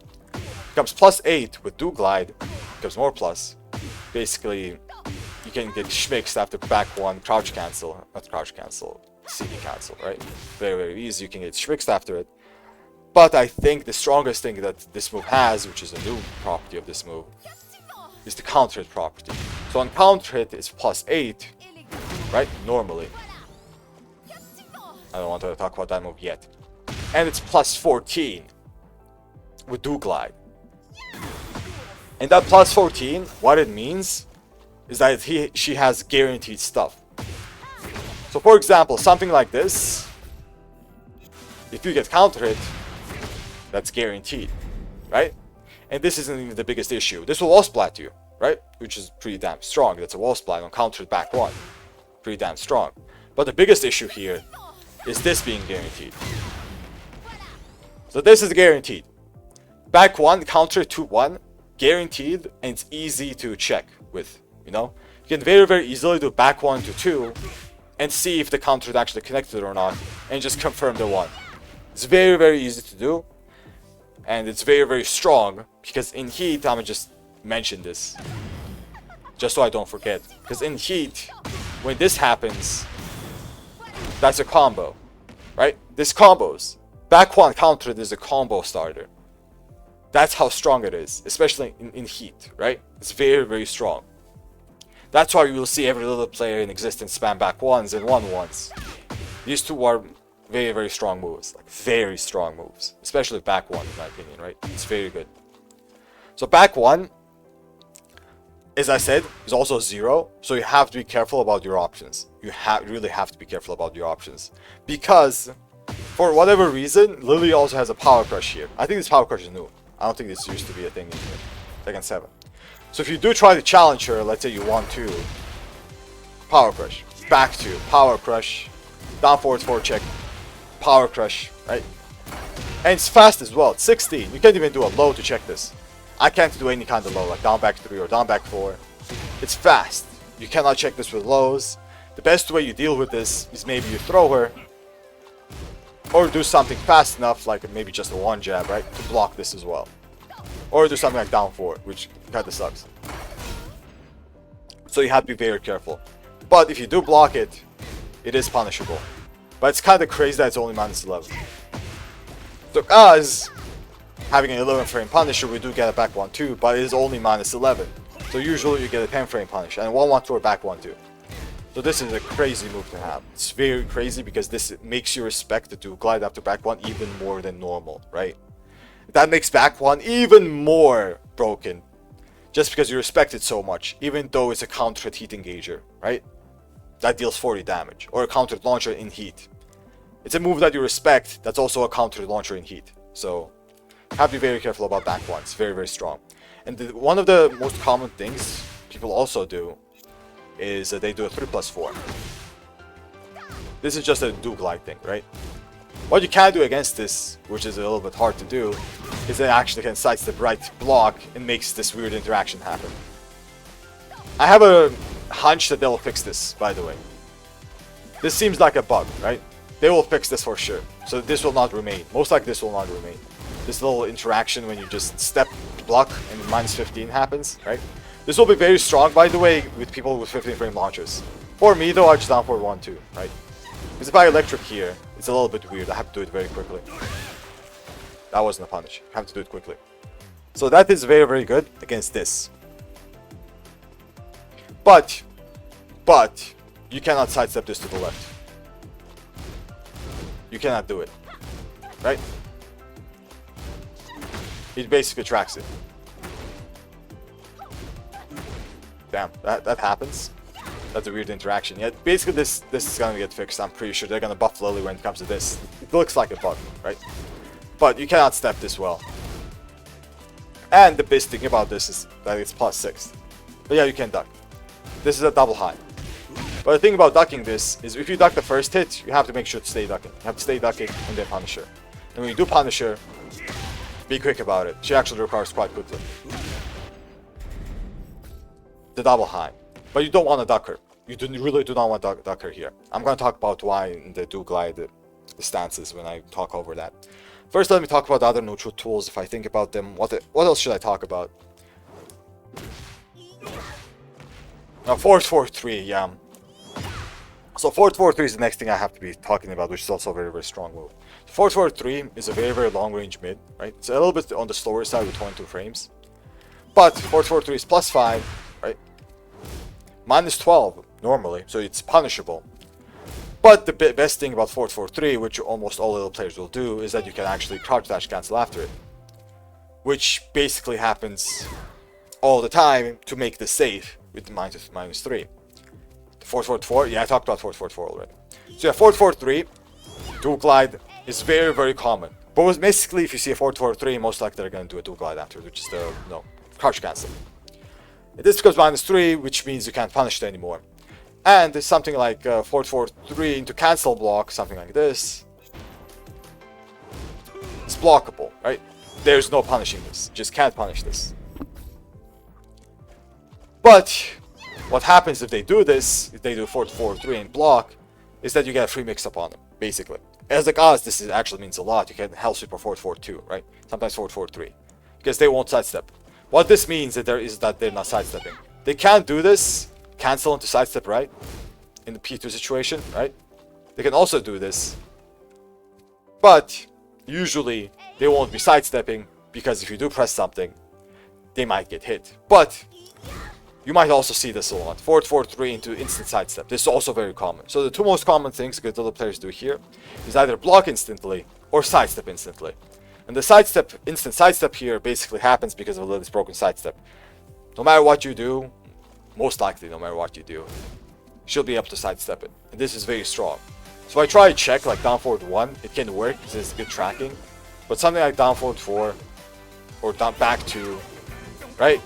Becomes +8 with do glide, becomes more plus. Basically, you can get schmixed after back 1 crouch cancel, not crouch cancel, CD cancel, right? Very, very easy, you can get schmixed after it. But I think the strongest thing that this move has, which is a new property of this move, is the counter hit property. So on counter hit, it's +8, right? Normally. I don't want to talk about that move yet. And it's +14 with do glide. And that +14, what it means is that she has guaranteed stuff. So for example, something like this, if you get counter hit, that's guaranteed, right? And this isn't even the biggest issue. This will wall splat you, right? Which is pretty damn strong. That's a wall splat on counter hit back 1. Pretty damn strong. But the biggest issue here is this being guaranteed. So this is guaranteed. Back 1, counter 2-1, guaranteed, and it's easy to check with, you know? You can very, very easily do back 1 to 2 and see if the counter is actually connected or not, and just confirm the 1. It's very, very easy to do, and it's very, very strong, because in heat, I'm gonna just mention this, just so I don't forget. Because in heat, when this happens, that's a combo, right? This combos. Back 1 counter is a combo starter. That's how strong it is, especially in heat, right? It's very, very strong. That's why you will see every little player in existence spam back 1s and 1-1s. These two are very, very strong moves. Like, very strong moves. Especially back 1, in my opinion, right? It's very good. So back 1, as I said, is also 0. So you have to be careful about your options. You really have to be careful about your options. Because, for whatever reason, Lili also has a power crush here. I think this power crush is new. I don't think this used to be a thing in Tekken 7. So if you do try to challenge her, let's say you want to, power crush, back 2, power crush, down forward check, power crush, right? And it's fast as well. It's 16. You can't even do a low to check this. I can't do any kind of low, like down back 3 or down back 4. It's fast. You cannot check this with lows. The best way you deal with this is maybe you throw her, or do something fast enough, like maybe just a 1 jab, right, to block this as well. Or do something like down forward, which kinda sucks. So you have to be very careful. But if you do block it, it is punishable. But it's kinda crazy that it's only -11. So us, having an 11 frame punisher, we do get a back 1-2, but it is only -11. So usually you get a 10 frame punish, and 1-1-2 or back 1-2. So this is a crazy move to have. It's very crazy because this makes you respect the do glide after back 1 even more than normal, right? That makes back 1 even more broken. Just because you respect it so much, even though it's a countered heat engager, right? That deals 40 damage. Or a countered launcher in heat. It's a move that you respect that's also a countered launcher in heat. So have to be very careful about back 1. It's very, very strong. And one of the most common things people also do is that they do a 3+4. This is just a do glide thing, right? What you can do against this, which is a little bit hard to do, is it actually can sidestep right block and makes this weird interaction happen. I have a hunch that they'll fix this, by the way. This seems like a bug, right? They will fix this for sure. So this will not remain. Most likely this will not remain. This little interaction when you just step block and -15 happens, right? This will be very strong, by the way, with people with 15 frame launchers. For me though, I just down forward 1, 2, right? Because if I electric here, it's a little bit weird. I have to do it very quickly. That wasn't a punish. I have to do it quickly. So that is very, very good against this. But you cannot sidestep this to the left. You cannot do it. Right? It basically tracks it. Damn, that happens. That's a weird interaction. Yeah, basically this is gonna get fixed. I'm pretty sure they're gonna buff Lili when it comes to this. It looks like a bug, right? But you cannot step this well. And the best thing about this is that it's +6. But yeah, you can duck. This is a double high. But the thing about ducking this is if you duck the first hit, you have to make sure to stay ducking. You have to stay ducking and then punish her. And when you do punish her, be quick about it. She actually recovers quite quickly. The double high. But you don't want to duck her. You really do not want to duck her here. I'm going to talk about why in the do glide the stances when I talk over that. First, let me talk about the other neutral tools if I think about them. What else should I talk about? Now, 4-4-3, yeah. So 4-4-3 is the next thing I have to be talking about, which is also a very, very strong move. 4-4-3 is a very, very long range mid, right? It's a little bit on the slower side with 22 frames. But 4-4-3 is +5, right? -12 normally, so it's punishable. But the best thing about 4-4-3, which almost all little players will do, is that you can actually crouch dash cancel after it. Which basically happens all the time to make this safe with the -3. 4-4-4, yeah, I talked about 4-4-4 already. So yeah, 4-4-3, dual glide is very, very common. But basically, if you see a 4-4-3, most likely they're going to do a dual glide after, which is the, crouch cancel. This becomes -3, which means you can't punish it anymore. And there's something like 4-4-3 into cancel block, something like this. It's blockable, right? There's no punishing this. Just can't punish this. But what happens if they do this, if they do 4-4-3 and block, is that you get a free mix-up on them, basically. As like us, this actually means a lot. You can hell sweep for 4-4-2, right? Sometimes 4-4-3. Because they won't sidestep. What this means is that they're not sidestepping. They can't do this, cancel into sidestep, right? In the P2 situation, right? They can also do this. But usually they won't be sidestepping because if you do press something, they might get hit. But you might also see this a lot. 4-4-3 into instant sidestep. This is also very common. So the two most common things good little players do here is either block instantly or sidestep instantly. And the sidestep, instant sidestep here basically happens because of Lili's broken sidestep. No matter what you do, most likely no matter what you do, she'll be able to sidestep it. And this is very strong. So if I try to check like down forward 1, it can work because it's good tracking. But something like down forward 4 or down back 2, right?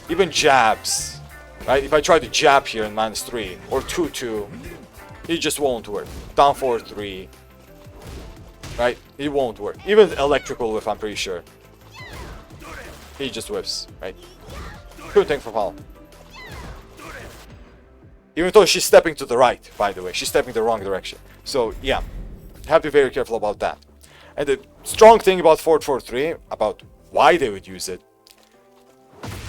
Even jabs, right? If I try to jab here in -3 or 2-2, it just won't work. Down forward 3, right? It won't work. Even electrical whiff, I'm pretty sure. He just whiffs, right? Couldn't take for follow. Even though she's stepping to the right, by the way. She's stepping the wrong direction. So, yeah. Have to be very careful about that. And the strong thing about 4-4-3, about why they would use it,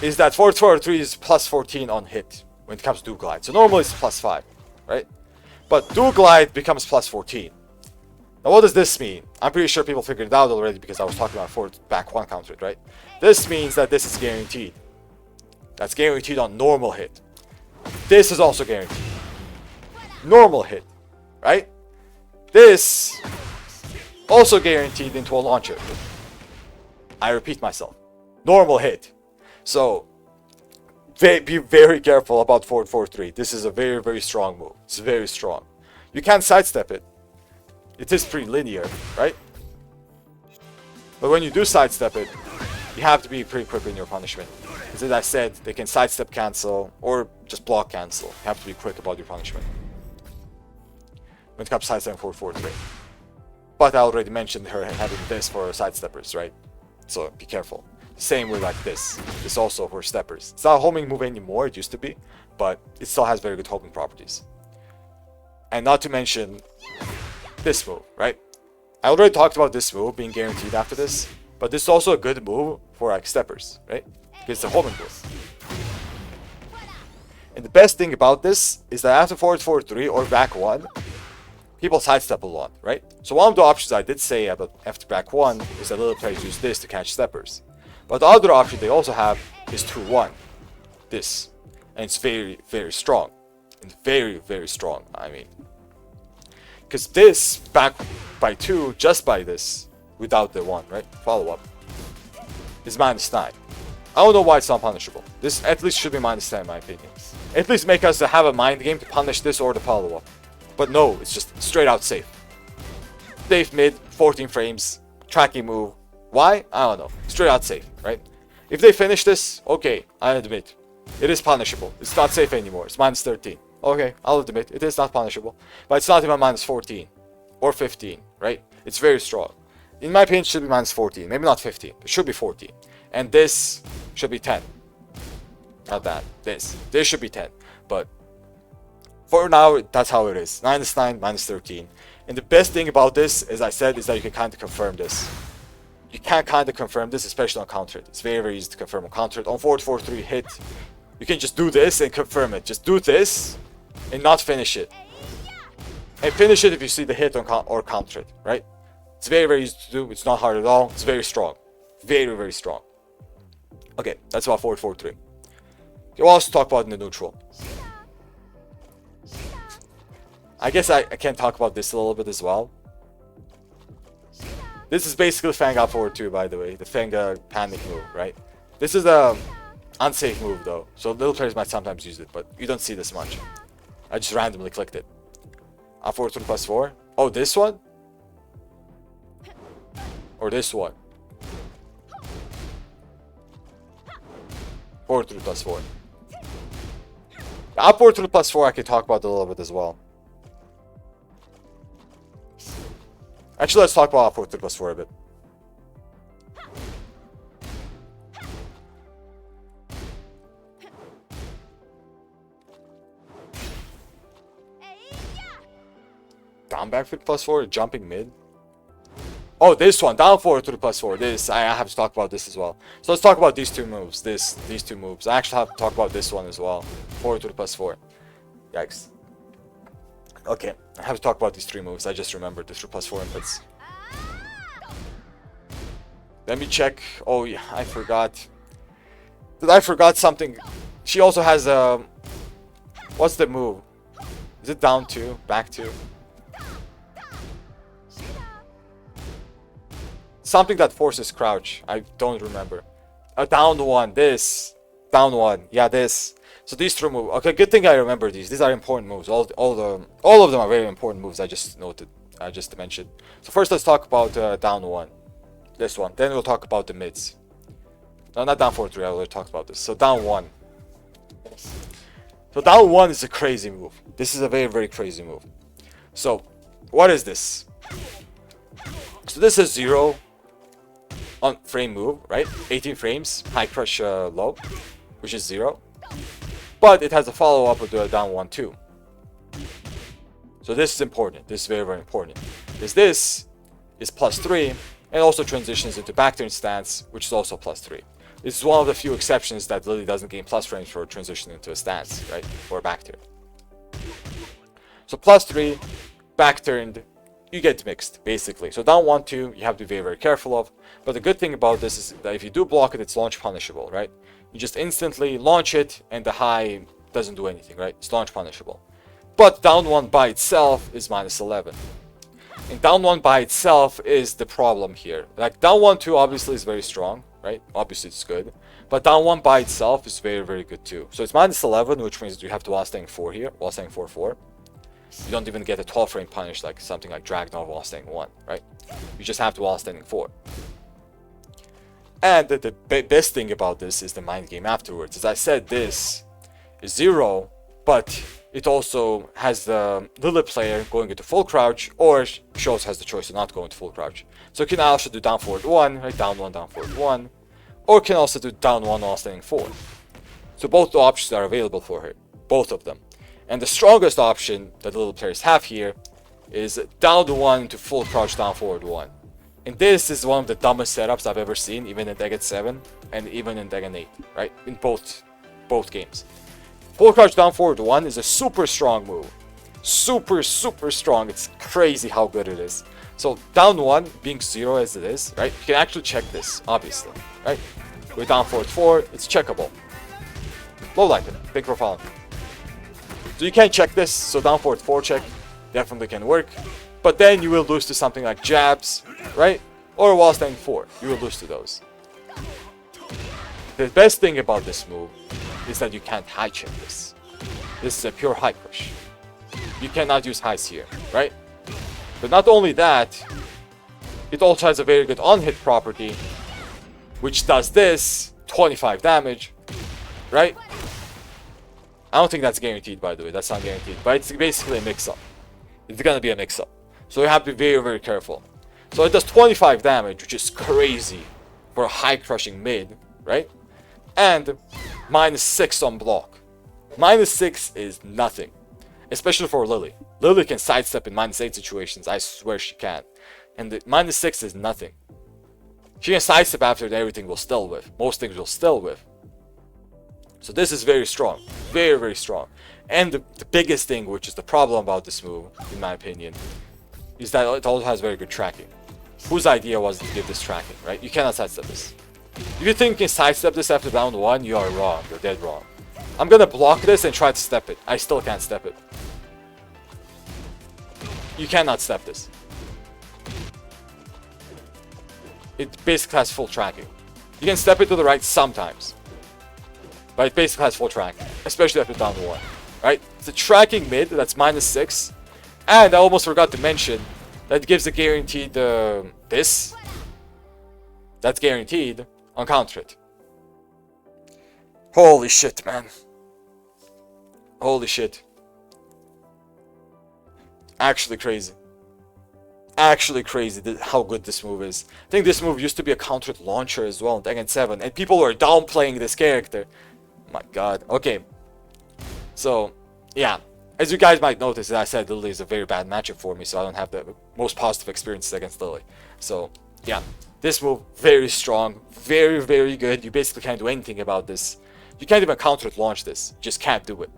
is that 4-4-3 is +14 on hit when it comes to dual glide. So normally it's +5, right? But dual glide becomes +14. Now what does this mean? I'm pretty sure people figured it out already because I was talking about forward back 1 counter it, right? This means that this is guaranteed. That's guaranteed on normal hit. This is also guaranteed. Normal hit, right? This also guaranteed into a launcher. I repeat myself. Normal hit. So be very careful about 4-4-3. This is a very, very strong move. It's very strong. You can't sidestep it. It is pretty linear, right? But when you do sidestep it, you have to be pretty quick in your punishment. Because as I said, they can sidestep cancel or just block cancel. You have to be quick about your punishment when it comes to sidestepping 4-4-3. But I already mentioned her having this for sidesteppers, right? So be careful. Same with like this. This also for steppers. It's not a homing move anymore, it used to be, but it still has very good homing properties. And not to mention this move, right? I already talked about this move being guaranteed after this, but this is also a good move for like steppers, right? Because it's a homing move. And the best thing about this is that after forward 4-3 or back 1, people sidestep a lot, right? So one of the options I did say about after back 1 is that little players use this to catch steppers. But the other option they also have is 2-1. This. And it's very, very strong. And very, very strong, I mean. Because this, back by 2, just by this, without the 1, right? Follow up, is -9. I don't know why it's not punishable. This at least should be -10 in my opinion. At least make us have a mind game to punish this or the follow up. But no, it's just straight out safe. Safe mid, 14 frames, tracking move. Why? I don't know. Straight out safe, right? If they finish this, okay, I admit. It is punishable. It's not safe anymore. It's -13. Okay, I'll admit, it is not punishable. But it's not even -14. Or 15, right? It's very strong. In my opinion, it should be -14. Maybe not 15. It should be 14. And this should be 10. Not that. This should be 10. But for now, that's how it is. -9, -13. And the best thing about this, as I said, is that you can kind of confirm this. You can kind of confirm this, especially on counter hit. It's very, very easy to confirm on counter hit. On forward 4-3 hit, you can just do this and confirm it. Just do this and not finish it. And finish it if you see the hit on or counter hit, right? It's very, very easy to do. It's not hard at all. It's very strong. Very, very strong. Okay, that's about forward 4-3. We'll also talk about in the neutral. I guess I can talk about this a little bit as well. This is basically Fang out forward 2, by the way. The Fang panic move, right? This is a unsafe move though, so little players might sometimes use it, but you don't see this much. I just randomly clicked it. Up forward 3 +4. Oh, this one? Or this one? Forward 3 +4. Up forward 3 +4 I can talk about a little bit as well. Actually, let's talk about up forward 3 +4 a bit. Down back 3 +4, jumping mid. Oh, this one, down forward 3 +4. This, I have to talk about this as well. So let's talk about these two moves. These two moves. I actually have to talk about this one as well. Forward 3 +4. Yikes. Okay, I have to talk about these 3 moves. I just remembered the 3 +4 inputs. Let me check. Oh yeah, I forgot. I forgot something. She also has a... What's the move? Is it down 2? Back 2? Something that forces crouch. I don't remember. Down 1. This. Down 1. Yeah, this. So these 3 moves. Okay, good thing I remember these. These are important moves. All of them are very important moves. I just noted. I just mentioned. So first, let's talk about down 1. This one. Then we'll talk about the mids. No, not down 4-3. I already talked about this. So down 1. So down 1 is a crazy move. This is a very, very crazy move. So, what is this? So this is 0 on frame move, right? 18 frames, high crush low, which is 0. But it has a follow-up with the down 1 too. So this is important. This is very, very important. Because this is +3 and also transitions into back turn stance, which is also +3. This is one of the few exceptions that Lili doesn't gain plus frames for transition into a stance, right? Or back turn. So +3, back turned, you get mixed, basically. So down 1, 2, you have to be very, very careful of. But the good thing about this is that if you do block it, it's launch punishable, right? You just instantly launch it, and the high doesn't do anything, right? It's launch punishable. But down 1 by itself is -11. And down 1 by itself is the problem here. Like, down 1, 2 obviously is very strong, right? Obviously it's good. But down 1 by itself is very, very good too. So it's -11, which means you have to while staying 4 here, while staying 4-4. You don't even get a 12 frame punish like something like Dragnov while staying 1, right? You just have to while standing 4. And the best thing about this is the mind game afterwards. As I said, this is 0, but it also has the Lili player going into full crouch, or she also has the choice of not going to full crouch. So it can also do down forward 1, right? Down 1, down forward 1. Or it can also do down 1 while standing 4. So both the options are available for her. Both of them. And the strongest option that the Lili players have here is down 1 to full crouch down forward 1. And this is one of the dumbest setups I've ever seen, even in Tekken 7 and even in Tekken 8, right? In both games. Full crouch down forward 1 is a super strong move. Super strong. It's crazy how good it is. So down 1 being 0 as it is, right? You can actually check this, obviously, right? With down forward 4, it's checkable. Low like it. Big profile. So you can check this. So down forward 4 check definitely can work. But then you will lose to something like jabs, right? Or wall standing 4. You will lose to those. The best thing about this move is that you can't high check this. This is a pure high push. You cannot use highs here, right? But not only that, it also has a very good on-hit property, which does this, 25 damage, right? I don't think that's guaranteed, by the way. That's not guaranteed. But it's basically a mix-up. It's gonna be a mix-up. So you have to be very careful. So it does 25 damage, which is crazy for a high-crushing mid, right? And -6 on block. -6 is nothing. Especially for Lili. Lili can sidestep in -8 situations. I swear she can. And the -6 is nothing. She can sidestep after everything will still whiff. Most things will still whiff. So this is very strong. Very strong. And the biggest thing, which is the problem about this move, in my opinion, is that it also has very good tracking. Whose idea was to give this tracking, right? You cannot sidestep this. If you think you can sidestep this after down 1, you are wrong. You're dead wrong. I'm gonna block this and try to step it. I still can't step it. You cannot step this. It basically has full tracking. You can step it to the right sometimes. But it basically has full tracking. Especially after down 1. Right? It's a tracking mid that's -6. And I almost forgot to mention that gives a guaranteed this. That's guaranteed on counter it. Holy shit, man. Holy shit. Actually crazy. Actually crazy how good this move is. I think this move used to be a countered launcher as well in Tekken 7. And people were downplaying this character. My god. Okay. So, yeah. As you guys might notice, as I said, Lili is a very bad matchup for me. So I don't have the most positive experiences against Lili. So, yeah. This move, very strong. Very good. You basically can't do anything about this. You can't even counter launch this. You just can't do it.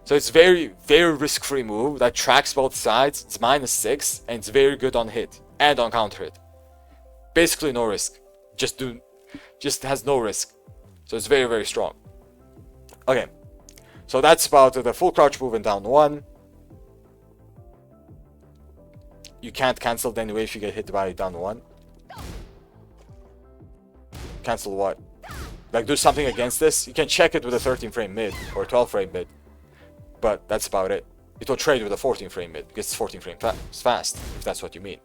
So it's very risk-free move that tracks both sides. It's -6 and it's very good on hit and on counter hit. Basically no risk. Just has no risk. So it's very strong. Okay. So that's about the full crouch move in down 1. You can't cancel it anyway if you get hit by down 1. Cancel what? Like do something against this? You can check it with a 13 frame mid or 12 frame mid. But that's about it. It will trade with a 14 frame mid because it's 14 frame fast, if that's what you mean.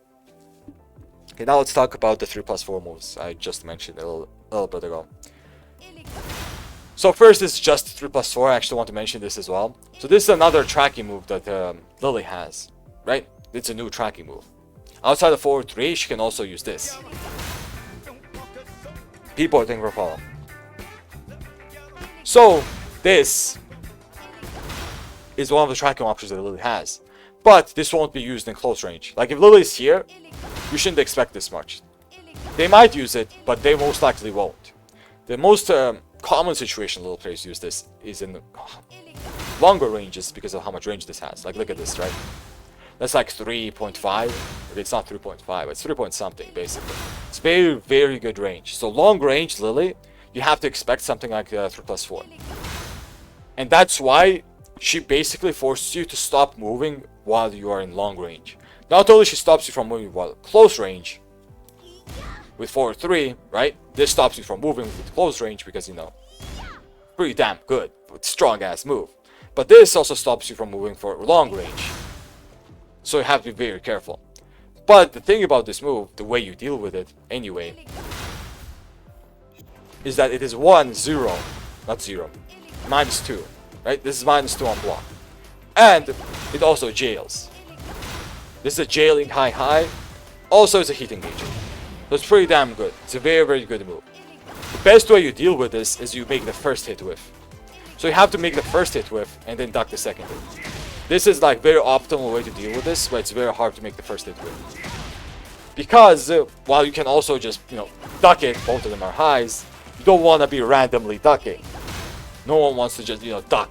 Okay, now let's talk about the 3+4 moves I just mentioned a little bit ago. So first is just 3+4. I actually want to mention this as well. So this is another tracking move that Lili has, right? It's a new tracking move. Outside of forward 3, she can also use this. People think we're following. So this is one of the tracking options that Lili has. But this won't be used in close range. Like if Lili is here, you shouldn't expect this much. They might use it, but they most likely won't. The most common situation Lili players use this is in longer ranges because of how much range this has. Like look at this, right? That's like 3.5. Okay, it's not 3.5, it's 3 point something basically. It's very good range. So long range Lili, you have to expect something like 3+4. And that's why she basically forces you to stop moving while you are in long range. Not only she stops you from moving while close range with forward 3, right? This stops you from moving with close range because, you know, pretty damn good, strong ass move. But this also stops you from moving for long range. So you have to be very careful. But the thing about this move, the way you deal with it anyway, is that it is 1, 0, not 0, -2. Right? This is -2 on block. And it also jails. This is a jailing high. Also it's a heat engager. So it's pretty damn good. It's a very good move. The best way you deal with this is you make the first hit whiff. So you have to make the first hit whiff and then duck the second hit. This is like very optimal way to deal with this, but it's very hard to make the first hit whiff. Because while you can also just, you know, duck it, both of them are highs, you don't want to be randomly ducking. No one wants to just, you know, duck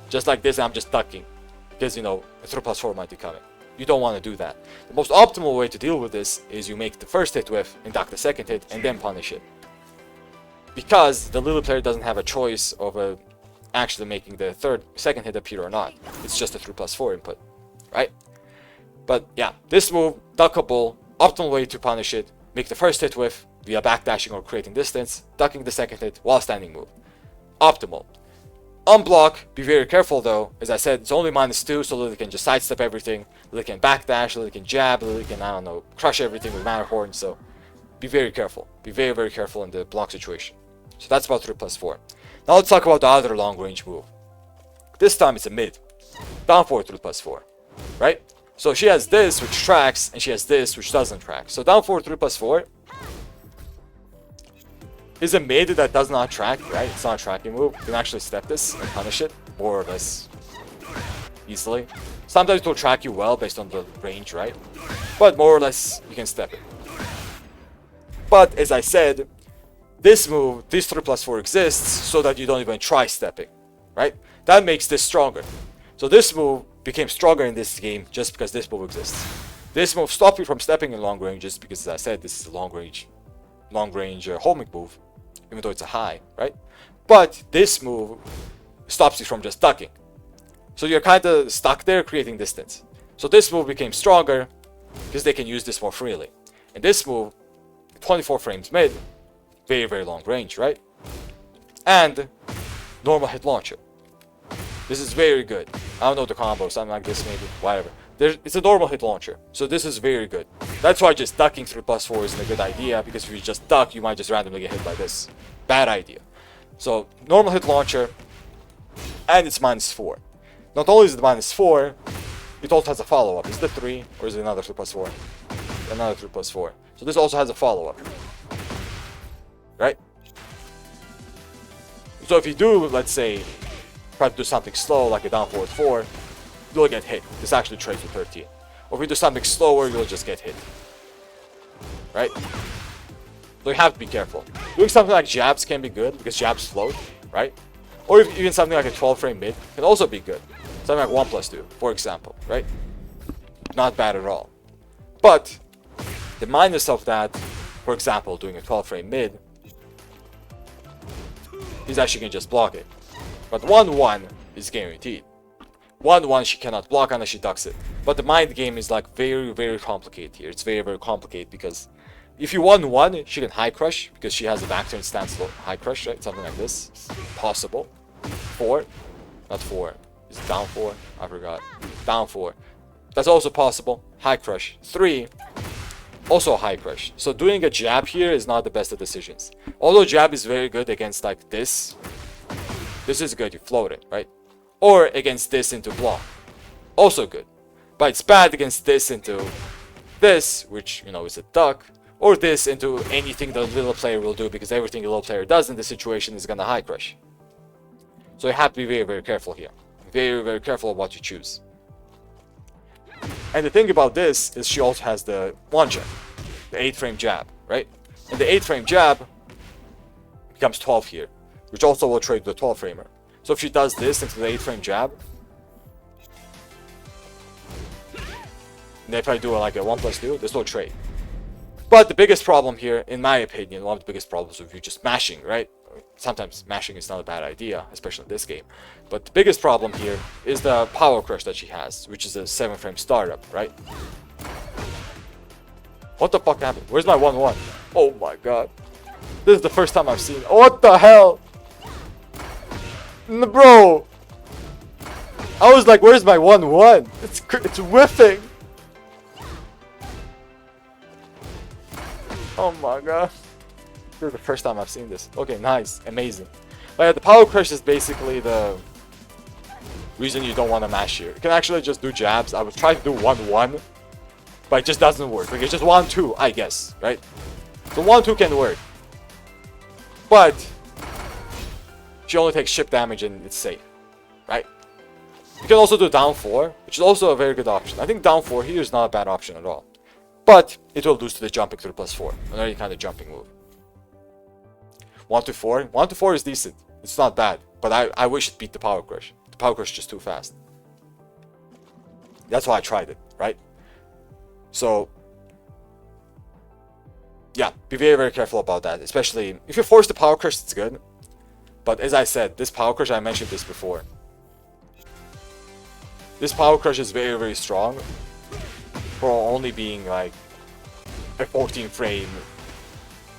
Just like this, I'm just ducking. Because, you know, a 3+4 might be coming. You don't want to do that. The most optimal way to deal with this is you make the first hit whiff and duck the second hit and then punish it. Because the Lili player doesn't have a choice of actually making the second hit appear or not. It's just a 3+4 input, right? But yeah, this move, duckable, optimal way to punish it, make the first hit whiff via backdashing or creating distance, ducking the second hit while standing move. Optimal. Unblock, be very careful though. As I said, it's only -2, so Lili can just sidestep everything. Lili can backdash, Lili can jab, Lili can, I don't know, crush everything with Matterhorn, so be very careful. Be very, very careful in the block situation. So that's about 3+4. Now let's talk about the other long range move. This time it's a mid. Down forward 3+4, right? So she has this, which tracks, and she has this, which doesn't track. So down forward 3+4 is a mid that does not track, right? It's not a tracking move. You can actually step this and punish it, more or less easily. Sometimes it will track you well based on the range, right? But more or less, you can step it. But as I said, this move, this 3+4 exists so that you don't even try stepping, right? That makes this stronger. So this move became stronger in this game just because this move exists. This move stops you from stepping in long range just because, as I said, this is a long range homing move, even though it's a high, right? But this move stops you from just ducking. So you're kind of stuck there creating distance. So this move became stronger because they can use this more freely. And this move, 24 frames mid, very, very long range, right? And normal hit launcher. This is very good. I don't know the combo, something like this maybe, whatever. It's a normal hit launcher, so this is very good. That's why just ducking 3+4 isn't a good idea, because if you just duck, you might just randomly get hit by this. Bad idea. So, normal hit launcher, and it's -4. Not only is it -4, it also has a follow-up. Is it a 3, or is it another 3+4? Another 3+4. So this also has a follow-up. Right? So if you do, let's say, try to do something slow, like a down forward 4, you'll get hit. This actually trades with 13. Or if you do something slower, you'll just get hit. Right? So you have to be careful. Doing something like jabs can be good, because jabs float, right? Or even something like a 12 frame mid can also be good. Something like 1+2, for example, right? Not bad at all. But the minus of that, for example, doing a 12 frame mid, is that she can just block it. But 1-1 is guaranteed. 1-1 she cannot block unless she ducks it. But the mind game is like very, very complicated here. It's very, very complicated because if you 1-1, she can high crush because she has a back turn stance high crush, right? Something like this. Possible. 4. Not 4. Is it down 4? I forgot. Down 4. That's also possible. High crush. 3. Also a high crush. So doing a jab here is not the best of decisions. Although jab is very good against like this. This is good, you float it, right? Or against this into block. Also good. But it's bad against this into this, which, you know, is a duck. Or this into anything the little player will do, because everything the little player does in this situation is gonna high crush. So you have to be very, very careful here. Very, very careful of what you choose. And the thing about this is she also has the one jab. The 8 frame jab, right? And the 8 frame jab becomes 12 here, which also will trade the 12 framer. So if she does this into the 8 frame jab, and if I do like a 1+2, this will trade. But the biggest problem here, in my opinion, one of the biggest problems if you're just mashing, right? Sometimes mashing is not a bad idea, especially in this game. But the biggest problem here is the power crush that she has, which is a 7 frame startup, right? What the fuck happened? Where's my 1-1? Oh my god. This is the first time I've seen it. What the hell? Bro! I was like, where's my 1-1? It's whiffing! Oh my god. This is the first time I've seen this. Okay, nice. Amazing. But yeah, the power crush is basically the reason you don't want to mash here. You can actually just do jabs. I would try to do 1-1, but it just doesn't work. Like, it's just 1-2, I guess, right? So 1-2 can work. But she only takes ship damage and it's safe, right? You can also do down 4, which is also a very good option. I think down 4 here is not a bad option at all. But it will lose to the jumping 3+4, another kind of jumping move. 1-4. 1-4 is decent. It's not bad, but I wish it beat the power crush. The power crush is just too fast. That's why I tried it, right? So, yeah, be very, very careful about that. Especially if you force the power crush, it's good. But as I said, this power crush, I mentioned this before. This power crush is very, very strong for only being like a 14 frame.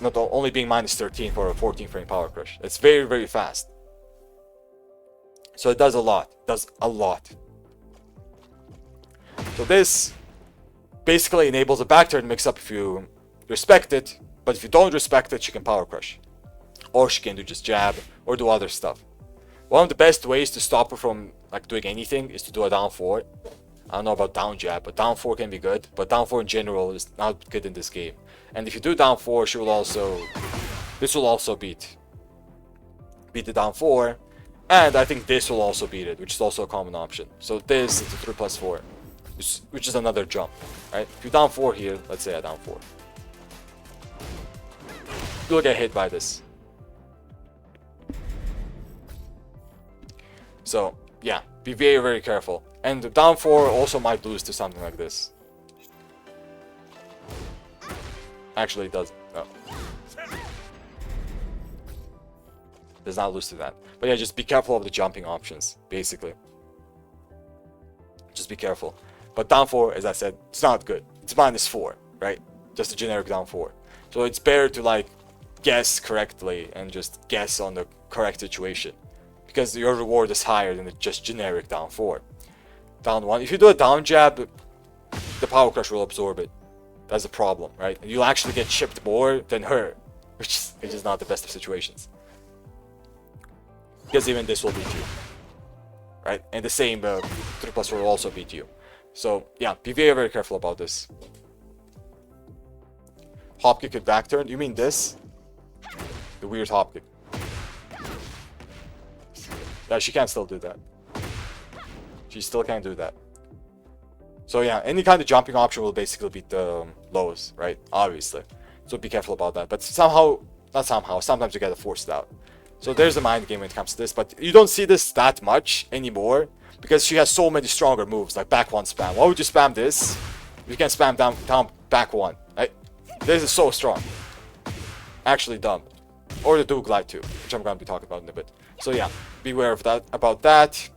Not only being minus 13 for a 14 frame power crush. It's very, very fast. So it does a lot. It does a lot. So this basically enables a back turn mix up if you respect it, but if you don't respect it, she can power crush. Or she can do just jab, or do other stuff. One of the best ways to stop her from like doing anything is to do a down 4. I don't know about down jab, but down 4 can be good. But down 4 in general is not good in this game. And if you do down 4, she will also... This will also beat the down 4. And I think this will also beat it, which is also a common option. So this is the 3+4. Which is another jump, right? If you down 4 here, let's say I down 4. You'll get hit by this. So, yeah, be very, very careful. And the down 4 also might lose to something like this. Actually, it does. No. Does not lose to that. But yeah, just be careful of the jumping options, basically. Just be careful. But down 4, as I said, it's not good. It's -4, right? Just a generic down 4. So it's better to like guess correctly and just guess on the correct situation. Because your reward is higher than the just generic down 4. Down 1. If you do a down jab, the power crush will absorb it. That's a problem, right? And you'll actually get chipped more than her. Which is not the best of situations. Because even this will beat you. Right? And the same 3+4 will also beat you. So, yeah, be very, very careful about this. Hop kick and back turn. You mean this? The weird hop kick. Yeah, she can still do that. She still can't do that. So yeah, any kind of jumping option will basically beat the lows, right? Obviously. So be careful about that. But somehow, not somehow, sometimes you get it forced out. So there's a mind game when it comes to this. But you don't see this that much anymore. Because she has so many stronger moves, like back 1 spam. Why would you spam this? You can spam down back 1, right? This is so strong. Actually dumb. Or the do glide too, which I'm going to be talking about in a bit. So yeah, beware of that. About that.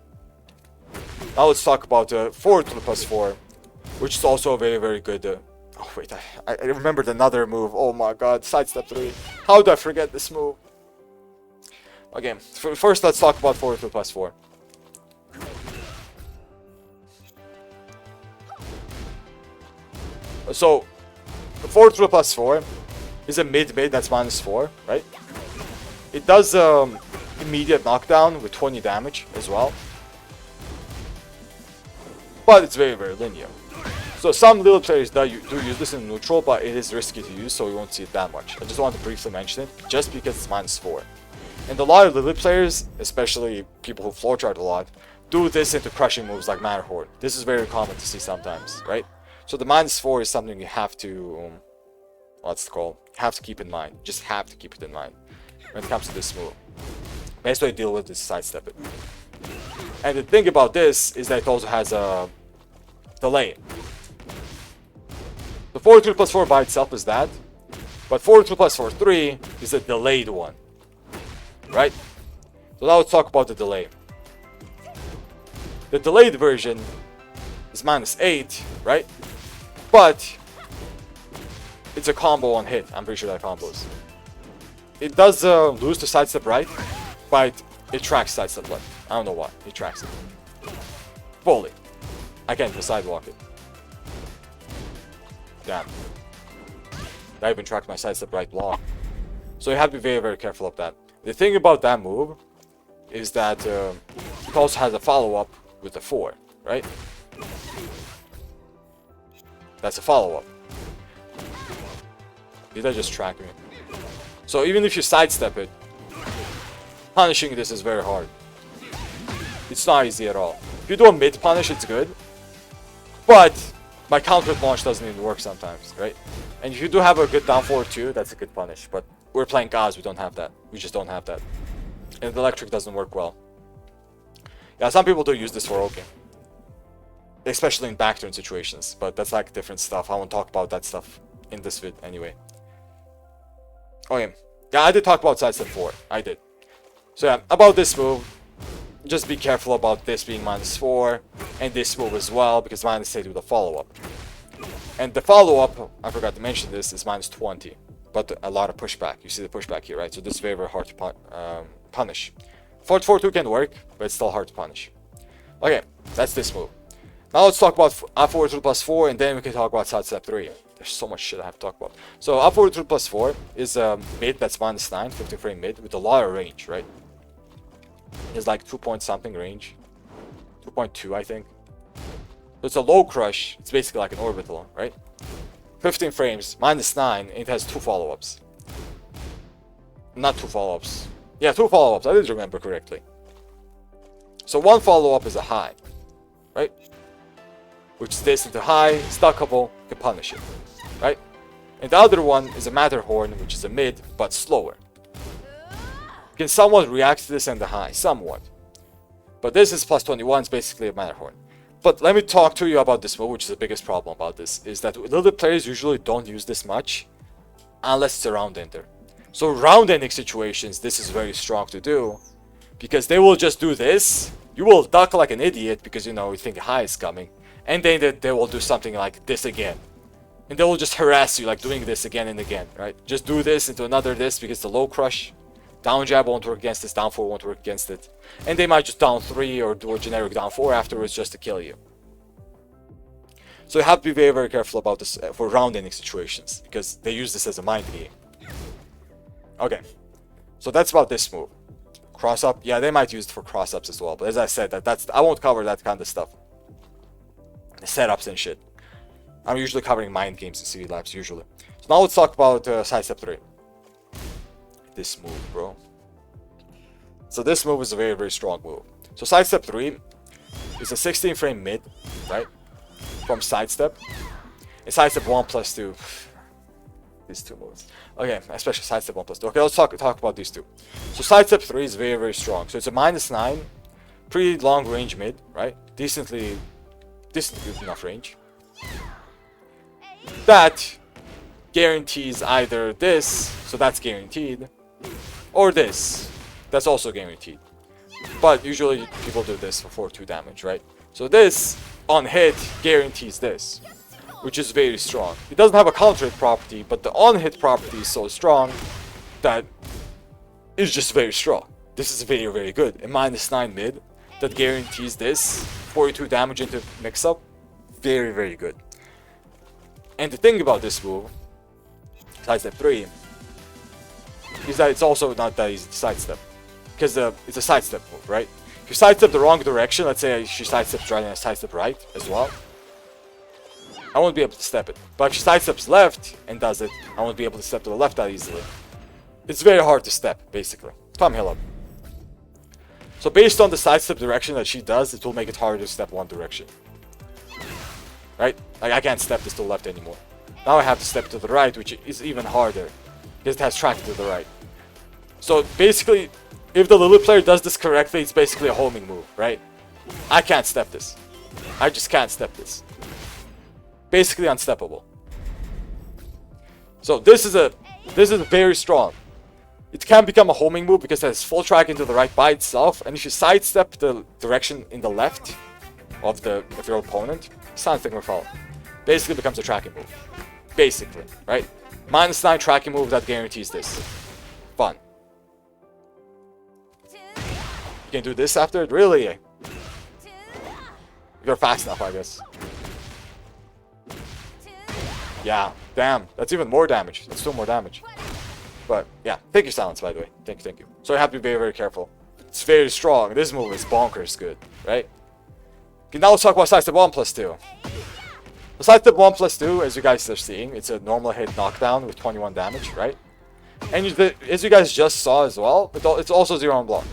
Now let's talk about forward to the +4, which is also a very, very good. Oh wait, I remembered another move. Oh my god, sidestep 3. How did I forget this move? Okay, first let's talk about forward to the +4. So, forward to the +4 is a mid-mid that's -4, right? It does immediate knockdown with 20 damage as well. But it's very, very linear. So some Lili players do use this in neutral, but it is risky to use, so you won't see it that much. I just want to briefly mention it, just because it's -4. And a lot of Lili players, especially people who floor chart a lot, do this into crushing moves like Matterhorn. This is very common to see sometimes, right? So the -4 is something you have to, what's it called? Have to keep in mind. Just have to keep it in mind when it comes to this move. Best way to deal with this is sidestep it. And the thing about this is that it also has a delay. The forward 3+4 by itself is that, but forward 3+4 3 is a delayed one, right? So now let's talk about the delay. The delayed version is -8, right? But it's a combo on hit. I'm pretty sure that combos. It does lose to sidestep right, but it tracks sidestep left. I don't know why. It tracks it. Fully. I can't even sidewalk it. Damn. That even tracked my sidestep right block. So you have to be very, very careful of that. The thing about that move is that it also has a follow-up with the 4, right? That's a follow-up. Did I just track me? So even if you sidestep it, punishing this is very hard. It's not easy at all. If you do a mid punish, it's good. But my counter launch doesn't even work sometimes, right? And if you do have a good down 4 too, that's a good punish. But we're playing Kaz, we don't have that. We just don't have that. And the electric doesn't work well. Yeah, some people do use this for oking. Especially in backturn situations, but that's like different stuff. I won't talk about that stuff in this vid anyway. Okay. Yeah, I did talk about sidestep 4. I did. So yeah, about this move, just be careful about this being -4, and this move as well, because -8 with a follow-up. And the follow-up, I forgot to mention this, is -20, but a lot of pushback. You see the pushback here, right? So this is very, very hard to punish. 4-4-2 can work, but it's still hard to punish. Okay, that's this move. Now let's talk about up forward 3+4, and then we can talk about sidestep 3. There's so much shit I have to talk about. So up forward 3+4 is a mid that's -9, 15 frame mid, with a lot of range, right? It's like 2 point something range. 2.2, I think. So it's a low crush. It's basically like an orbital, right? 15 frames, -9, and it has 2 follow-ups. Not 2 follow-ups. Yeah, 2 follow-ups. I did remember correctly. So one follow-up is a high, right? Which stays into high, stuckable, can punish it, right? And the other one is a Matterhorn, which is a mid, but slower. You can somewhat react to this and the high, somewhat. But this is +21, it's basically a Matterhorn. But let me talk to you about this move, which is the biggest problem about this, is that little players usually don't use this much, unless it's a round ender. So round ending situations, this is very strong to do, because they will just do this, you will duck like an idiot, because you know, you think high is coming, and then they will do something like this again. And they will just harass you, like doing this again and again, right? Just do this into another this, because the low crush, down jab won't work against this, down 4 won't work against it. And they might just down 3 or do a generic down 4 afterwards just to kill you. So you have to be very, very careful about this for round ending situations, because they use this as a mind game. Okay, so that's about this move. Cross up, yeah, they might use it for cross ups as well, but as I said, I won't cover that kind of stuff. The setups and shit. I'm usually covering mind games in CV Labs, usually. So now let's talk about sidestep 3. This move, bro. So this move is a very, very strong move. So sidestep 3 is a 16 frame mid, right? From sidestep. And sidestep 1+2. These two moves. Okay, especially sidestep 1+2. Okay, let's talk about these two. So sidestep 3 is very, very strong. So it's a -9, pretty long range mid, right? Decently good enough range. That guarantees either this, so that's guaranteed, or this, that's also guaranteed. But usually people do this for 4-2 damage, right? So this, on hit, guarantees this, which is very strong. It doesn't have a counter hit property, but the on hit property is so strong that it's just very strong. This is very, very good. A -9 mid that guarantees this, 42 damage into mix-up, very, very good. And the thing about this move, sidestep 3, is that it's also not that easy to sidestep. Because it's a sidestep move, right? If you sidestep the wrong direction, let's say she sidesteps right and I sidestep right as well, I won't be able to step it. But if she sidesteps left and does it, I won't be able to step to the left that easily. It's very hard to step, basically. Thumb hill up. So based on the sidestep direction that she does, it will make it harder to step one direction. Right? Like, I can't step this to the left anymore. Now I have to step to the right, which is even harder, because it has track to the right. So basically, if the Lili player does this correctly, it's basically a homing move, right? I can't step this. I just can't step this. Basically unsteppable. So this is very strong. It can become a homing move because it has full track into the right by itself, and if you sidestep the direction in the left of your opponent, something will fall. Basically becomes a tracking move. Basically, right? -9 tracking move that guarantees this. Fun. You can do this after it? Really? You're fast enough, I guess. Yeah, damn. That's even more damage. That's still more damage. But, yeah. Thank you, Silence, by the way. Thank you. So you have to be very, very careful. It's very strong. This move is bonkers good, right? Okay, now let's talk about sidestep 1+2. The sidestep 1+2, as you guys are seeing, it's a normal hit knockdown with 21 damage, right? And as you guys just saw as well, it's also 0 on block.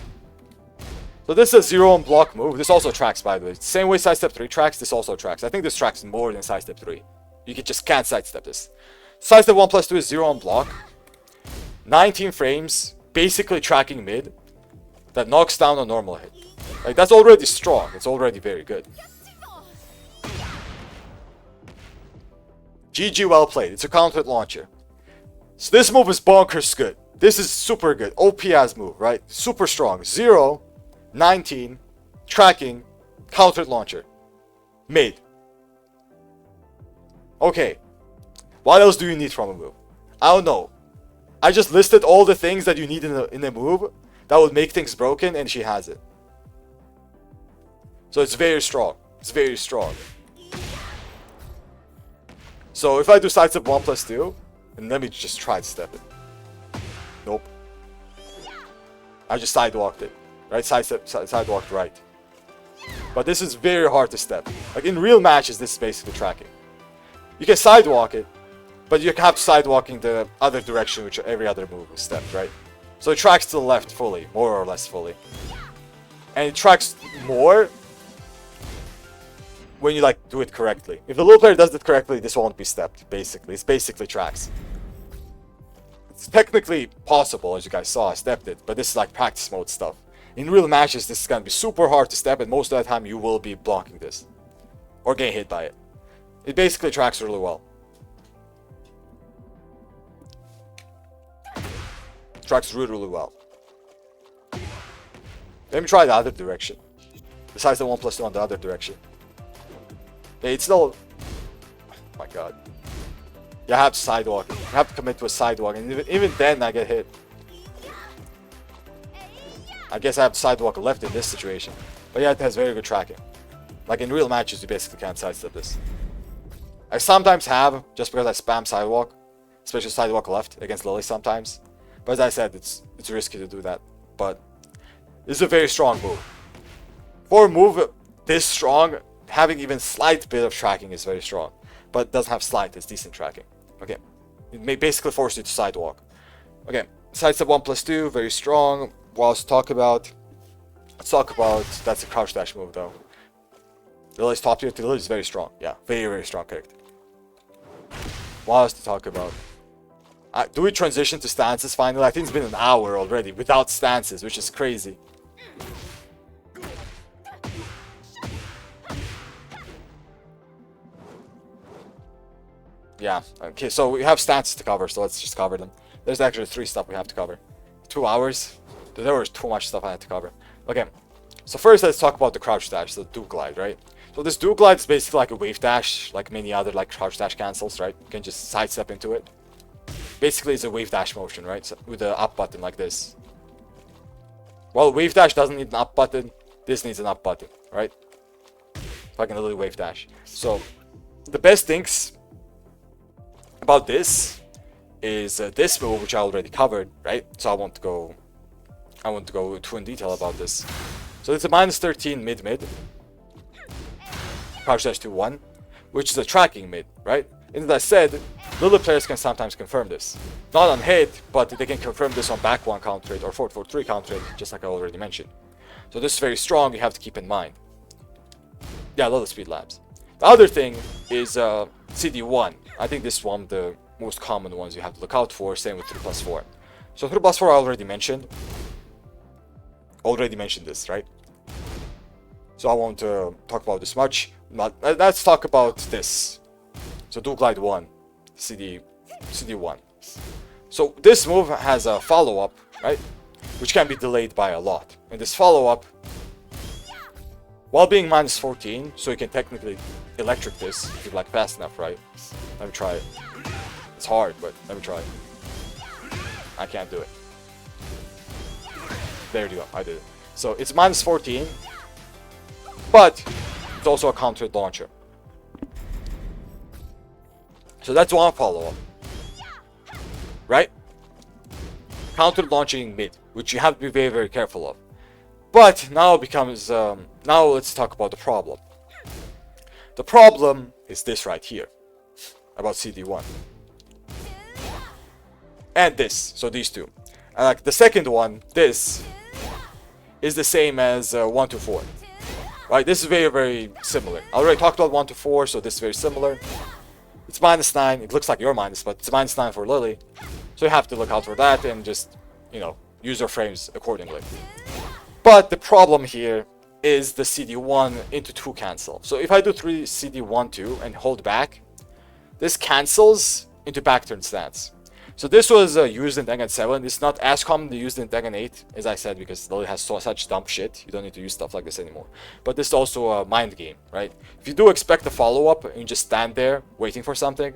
So this is a 0 on block move. This also tracks, by the way. Same way sidestep 3 tracks, this also tracks. I think this tracks more than sidestep 3. You just can't sidestep this. Sidestep 1+2 is 0 on block. 19 frames, basically tracking mid, that knocks down a normal hit. Like, that's already strong. It's already very good. GG, well played. It's a counter launcher. So this move is bonkers good. This is super good. OP as move, right? Super strong. 0, 19, tracking, counter launcher. Mid. Okay. What else do you need from a move? I don't know. I just listed all the things that you need in a move that would make things broken, and she has it. So it's very strong. It's very strong. So if I do sidestep 1+2, and let me just try to step it. Nope. I just sidewalked it. Right? Sidewalked right. But this is very hard to step. Like in real matches, this is basically tracking. You can sidewalk it, but you have to sidewalking the other direction, which every other move is stepped, right? So it tracks to the left fully, more or less fully. And it tracks more when you like do it correctly. If the little player does it correctly, this won't be stepped, basically. It's basically tracks. It's technically possible, as you guys saw, I stepped it, but this is like practice mode stuff. In real matches, this is gonna be super hard to step, and most of the time you will be blocking this. Or getting hit by it. It basically tracks really well. Tracks really, really well. Let me try the other direction. Besides the 1+2 on the other direction. Yeah, it's still... Oh my god. You have to sidewalk. You have to commit to a sidewalk, and even then I get hit. I guess I have to sidewalk left in this situation. But yeah, it has very good tracking. Like in real matches, you basically can't sidestep this. I sometimes have, just because I spam sidewalk. Especially sidewalk left against Lili sometimes. But as I said, it's risky to do that. But this is a very strong move. For a move this strong, having even slight bit of tracking is very strong. But it doesn't have slight, it's decent tracking. Okay. It may basically force you to sidewalk. Okay. Sidestep 1+2, very strong. What else to talk about? Let's talk about... That's a crouch dash move though. Lili's top tier. Lili is very strong. Yeah, very, very strong character. What else to talk about? Do we transition to stances finally? I think it's been an hour already without stances, which is crazy. Yeah, okay, so we have stances to cover, so let's just cover them. There's actually 3 stuff we have to cover. 2 hours? There was too much stuff I had to cover. Okay, so first let's talk about the crouch dash, the do glide, right? So this do glide is basically like a wave dash, like many other like crouch dash cancels, right? You can just sidestep into it. Basically, it's a wave dash motion, right? So with the up button like this. Well, wave dash doesn't need an up button. This needs an up button, right? Like a little wave dash. So the best things about this is this move, which I already covered, right? So I won't go too in detail about this. So it's a -13 mid. Crouch dash to 1, which is a tracking mid, right? And as I said, Lili players can sometimes confirm this. Not on hit, but they can confirm this on back 1 counter rate or forward 3 counter rate, just like I already mentioned. So this is very strong, you have to keep in mind. Yeah, Lili speed labs. The other thing is CD1. I think this is one of the most common ones you have to look out for, same with 3+4. So 3+4 I already mentioned. Already mentioned this, right? So I won't talk about this much. Let's talk about this. So do glide 1, CD1. So this move has a follow-up, right? Which can be delayed by a lot. And this follow-up, while being -14, so you can technically electric this if you like fast enough, right? Let me try it. It's hard, but let me try it. I can't do it. There you go, I did it. So it's -14, but it's also a countered launcher. So that's one follow-up, right? Countered launching mid, which you have to be very, very careful of. But now it becomes, now let's talk about the problem. The problem is this right here, about CD1. And this, so these two. And like the second one, this, is the same as 1 to 4. Right, this is very, very similar. I already talked about 1 to 4, so this is very similar. It's -9. It looks like you're minus, but it's -9 for Lili. So you have to look out for that and just, you know, use your frames accordingly. But the problem here is the CD1 into 2 cancel. So if I do 3 CD1 2 and hold back, this cancels into back turn stance. So this was used in Tekken 7. It's not as commonly used in Tekken 8, as I said, because Lili has such dumb shit. You don't need to use stuff like this anymore. But this is also a mind game, right? If you do expect a follow-up and you just stand there waiting for something,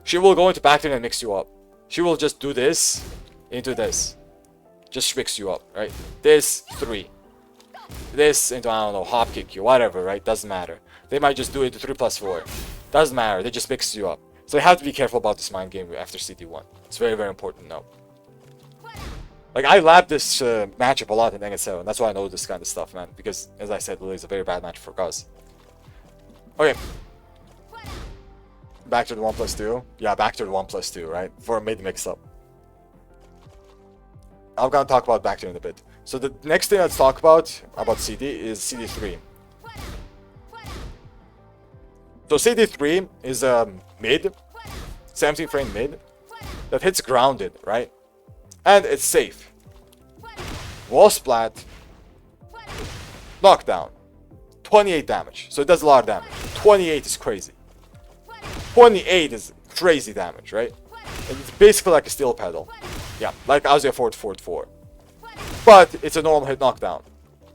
she will go into back turn and mix you up. She will just do this into this. Just mix you up, right? This, 3. This into, I don't know, hop kick you, whatever, right? Doesn't matter. They might just do it to 3+4. Doesn't matter. They just mix you up. So you have to be careful about this mind game after CD1. It's very, very important to know. Like, I labbed this matchup a lot in Tekken 7. That's why I know this kind of stuff, man. Because, as I said, Lili is a very bad match for Kaz. Okay. Back to the 1+2. Yeah, back to the 1+2, right? For a mid mix-up. I'm gonna talk about back to in a bit. So the next thing let's talk about CD is CD3. So CD3 is a mid, 17 frame mid, that hits grounded, right? And it's safe. Wall splat, knockdown, 28 damage. So it does a lot of damage. 28 is crazy. 28 is crazy damage, right? And it's basically like a steel pedal. Yeah, like Kazuya 4-4-4. But it's a normal hit knockdown.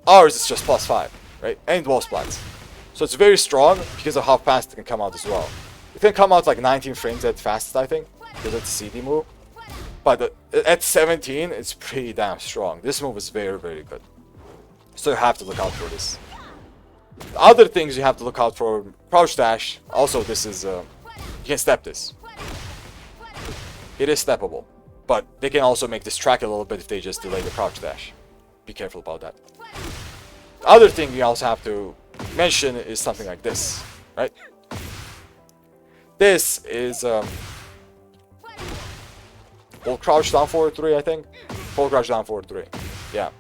Ours is just +5, right? And wall splats. So it's very strong because of how fast it can come out as well. It can come out like 19 frames at fastest, I think, because it's a CD move. But at 17, it's pretty damn strong. This move is very, very good. So you have to look out for this. The other things you have to look out for, crouch dash. Also, this is, you can step this. It is steppable. But they can also make this track a little bit if they just delay the crouch dash. Be careful about that. The other thing you also have to mention is something like this, right? This is full crouch down forward 3, I think. Full crouch down forward 3. Yeah.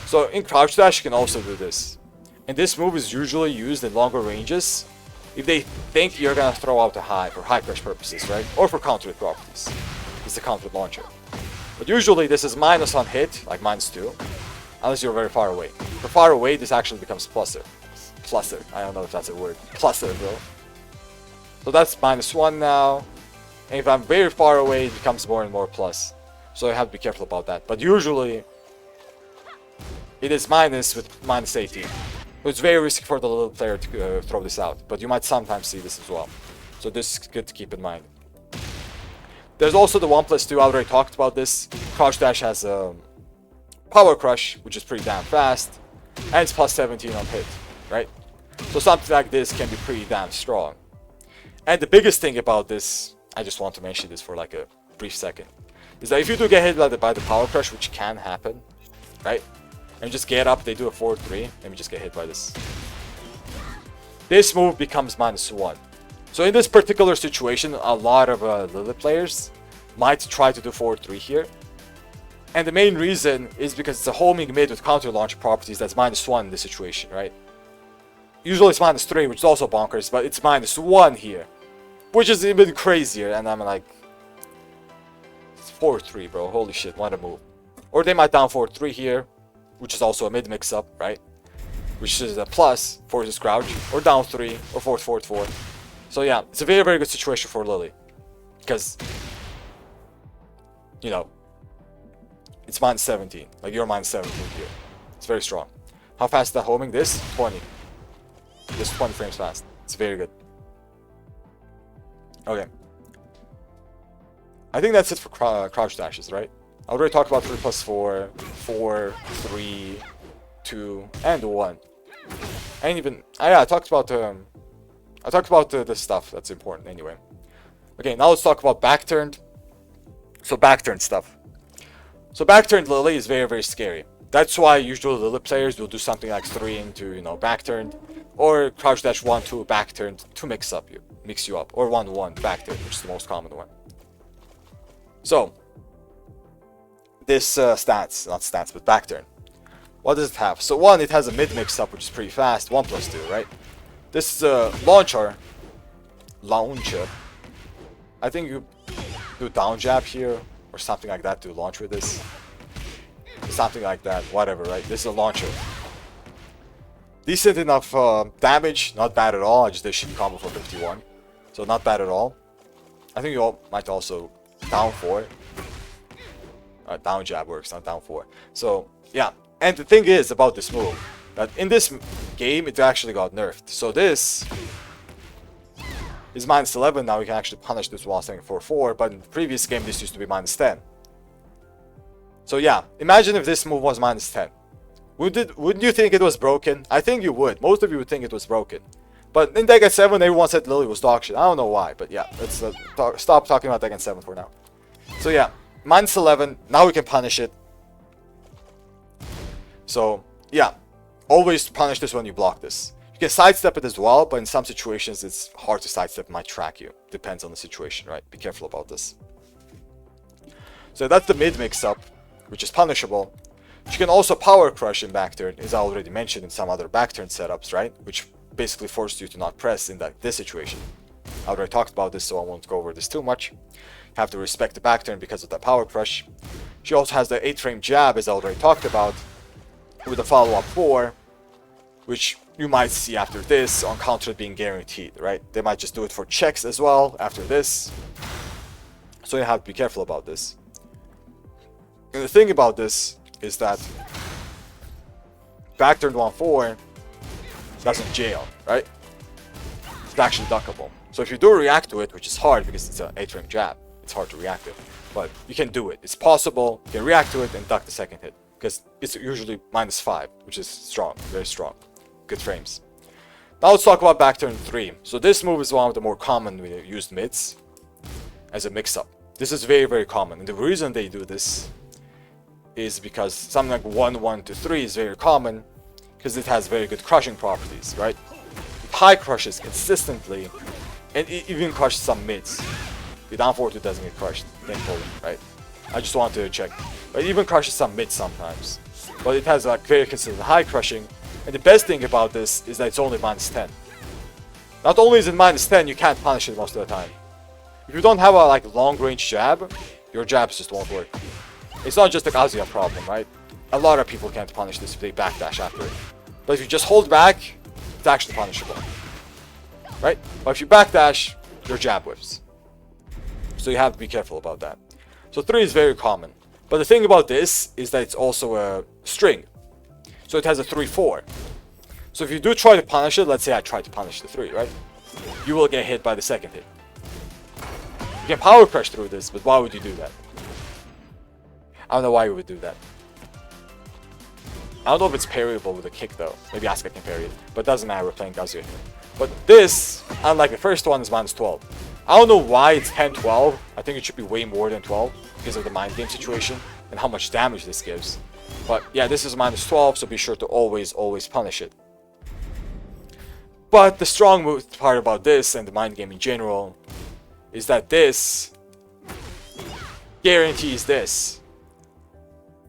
So in crouch dash you can also do this. And this move is usually used in longer ranges if they think you're gonna throw out a high for high crush purposes, right? Or for counter hit properties. It's a counter launcher. But usually this is minus on hit, like -2, unless you're very far away. For far away, this actually becomes pluser. Pluser, I don't know if that's a word. Pluser, bro. So that's -1 now. And if I'm very far away, it becomes more and more plus. So I have to be careful about that. But usually, it is minus with -18. So it's very risky for the little player to throw this out. But you might sometimes see this as well. So this is good to keep in mind. There's also the 1+2, I already talked about this. Crouch dash has a power crush, which is pretty damn fast. And it's +17 on hit, right? So something like this can be pretty damn strong. And the biggest thing about this, I just want to mention this for like a brief second, is that if you do get hit by the power crush, which can happen, right? And just get up, they do a 4-3, and we just get hit by this. This move becomes -1. So in this particular situation, a lot of Lili players might try to do 4-3 here. And the main reason is because it's a homing mid with counter launch properties that's -1 in this situation, right? Usually it's -3, which is also bonkers, but it's -1 here. Which is even crazier, and I'm like... It's 4-3, bro. Holy shit, what a move. Or they might down 4-3 here, which is also a mid mix-up, right? Which is a plus for this crouch, or down 3, or 4-4-4. So yeah, it's a very, very good situation for Lili. Because, you know, it's -17. Like, you're -17 here. It's very strong. How fast is that homing? This? 20. This 20 frames fast. It's very good. Okay. I think that's it for crouch dashes, right? I already talked about 3+4, 4, 3, 2, and 1. And even... yeah, I talked about the stuff that's important anyway. Okay, now let's talk about backturned. So backturned stuff. So backturned Lili is very, very scary. That's why usually Lili players will do something like 3 into, you know, backturned. Or crouch dash 1-2 backturned to mix you up. Or 1-1 backturned, which is the most common one. So, this stats, not stats, but backturn. What does it have? So 1, it has a mid mix-up, which is pretty fast. 1+2, right? This is a launcher. I think you do down jab here, or something like that to launch with this. Something like that, whatever, right? This is a launcher. Decent enough damage, not bad at all. I just did a shitty combo for 51. So not bad at all. I think you all might also down 4. Down jab works, not down 4. So yeah, and the thing is about this move, that in this game it actually got nerfed. So this is -11, now we can actually punish this while staying 4-4, but in the previous game this used to be -10. So yeah, imagine if this move was -10. Wouldn't you think it was broken? I think you would. Most of you would think it was broken. But in Tekken 7, everyone said Lili was dog shit. I don't know why, but yeah, let's stop talking about Tekken 7 for now. So yeah, -11, now we can punish it. So yeah, always punish this when you block this. You can sidestep it as well, but in some situations it's hard to sidestep, it might track you. Depends on the situation, right? Be careful about this. So that's the mid mix-up, which is punishable. You can also power crush in back turn, as I already mentioned in some other back turn setups, right? Which basically forces you to not press in this situation. I already talked about this, so I won't go over this too much. You have to respect the back turn because of the power crush. She also has the 8-frame jab, as I already talked about, with a follow-up 4, which you might see after this on counter being guaranteed, right? They might just do it for checks as well after this. So you have to be careful about this. And the thing about this is that back turn 1-4 doesn't jail, right? It's actually duckable. So if you do react to it, which is hard because it's an 8-frame jab, it's hard to react to it, but you can do it. It's possible. You can react to it and duck the second hit because it's usually -5, which is strong, very strong. Good frames. Now let's talk about back turn 3. So this move is one of the more commonly used mids as a mix-up. This is very, very common, and the reason they do this is because something like 1-1-3 is very common because it has very good crushing properties, right? It high crushes consistently, and it even crushes some mids. The down 4-2 doesn't get crushed, thankfully, right? I just wanted to check. But it even crushes some mids sometimes. But it has like very consistent high crushing, and the best thing about this is that it's only -10. Not only is it -10, you can't punish it most of the time. If you don't have a like long range jab, your jabs just won't work. It's not just a Kazuya problem, right? A lot of people can't punish this if they backdash after it. But if you just hold back, it's actually punishable. Right? But if you backdash, your jab whiffs. So you have to be careful about that. So 3 is very common. But the thing about this is that it's also a string. So it has a 3-4. So if you do try to punish it, let's say I try to punish the 3, right? You will get hit by the second hit. You can power crush through this, but why would you do that? I don't know why you would do that. I don't know if it's parryable with a kick though. Maybe Asuka can parry it, but it doesn't matter, we're playing Kazuya here. But this, unlike the first one, is -12. I don't know why it's 10-12. I think it should be way more than 12 because of the mind game situation and how much damage this gives. But yeah, this is -12, so be sure to always punish it. But the strong part about this and the mind game in general is that this guarantees this.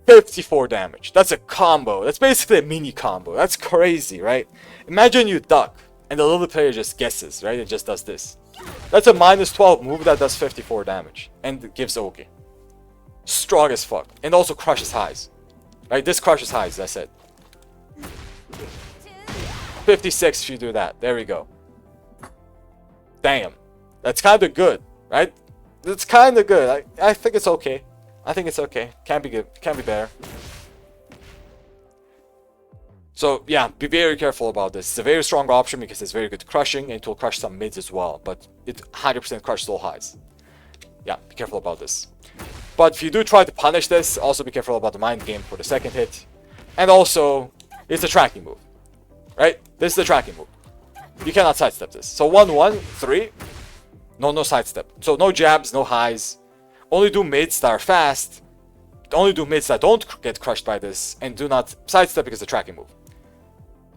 54 damage. That's a combo. That's basically a mini combo. That's crazy, right? Imagine you duck and the little player just guesses, right? It just does this. That's a -12 move that does 54 damage and it gives Oki. Strong as fuck. And also crushes highs. Right? This crushes highs, that's it. 56 if you do that. There we go. Damn. That's kind of good, right? It's kind of good. I think it's okay. I think it's okay. Can be good. Can be better. So yeah, be very careful about this. It's a very strong option because it's very good crushing and it will crush some mids as well. But it 100% crushes all highs. Yeah, be careful about this. But if you do try to punish this, also be careful about the mind game for the second hit. And also, it's a tracking move. Right? This is the tracking move. You cannot sidestep this. So 1-1-3. No sidestep. So no jabs, no highs. Only do mids that are fast. Only do mids that don't get crushed by this. And do not sidestep because it's a tracking move.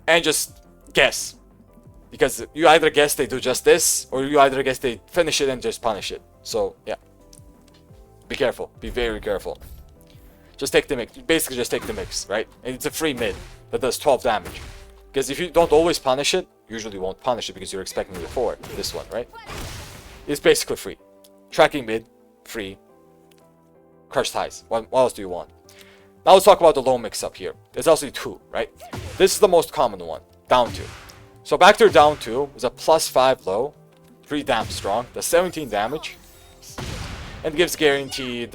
And just guess. Because you either guess they do just this, or you either guess they finish it and just punish it. So, yeah. Be careful. Be very careful. Just take the mix. Basically just take the mix, right? And it's a free mid that does 12 damage. Because if you don't always punish it, usually won't punish it because you're expecting it before. This one, right? It's basically free. Tracking mid, free. Crushed highs. What else do you want? Now let's talk about the low mix-up here. There's also 2, right? This is the most common one. down 2. So back turn down 2 is a +5 low, pretty damn strong. Does 17 damage, and gives guaranteed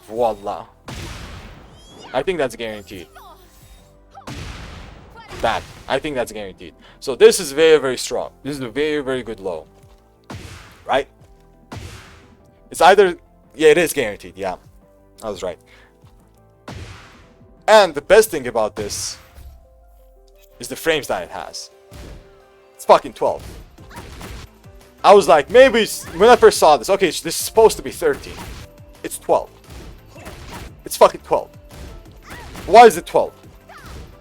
voila. I think that's guaranteed. That I think that's guaranteed. So this is very, very strong. This is a very, very good low, right? It's either, yeah, it is guaranteed. Yeah, I was right. And the best thing about this is the frames that it has. It's fucking 12. I was like, maybe when I first saw this, okay, this is supposed to be 13. It's 12. It's fucking 12. Why is it 12?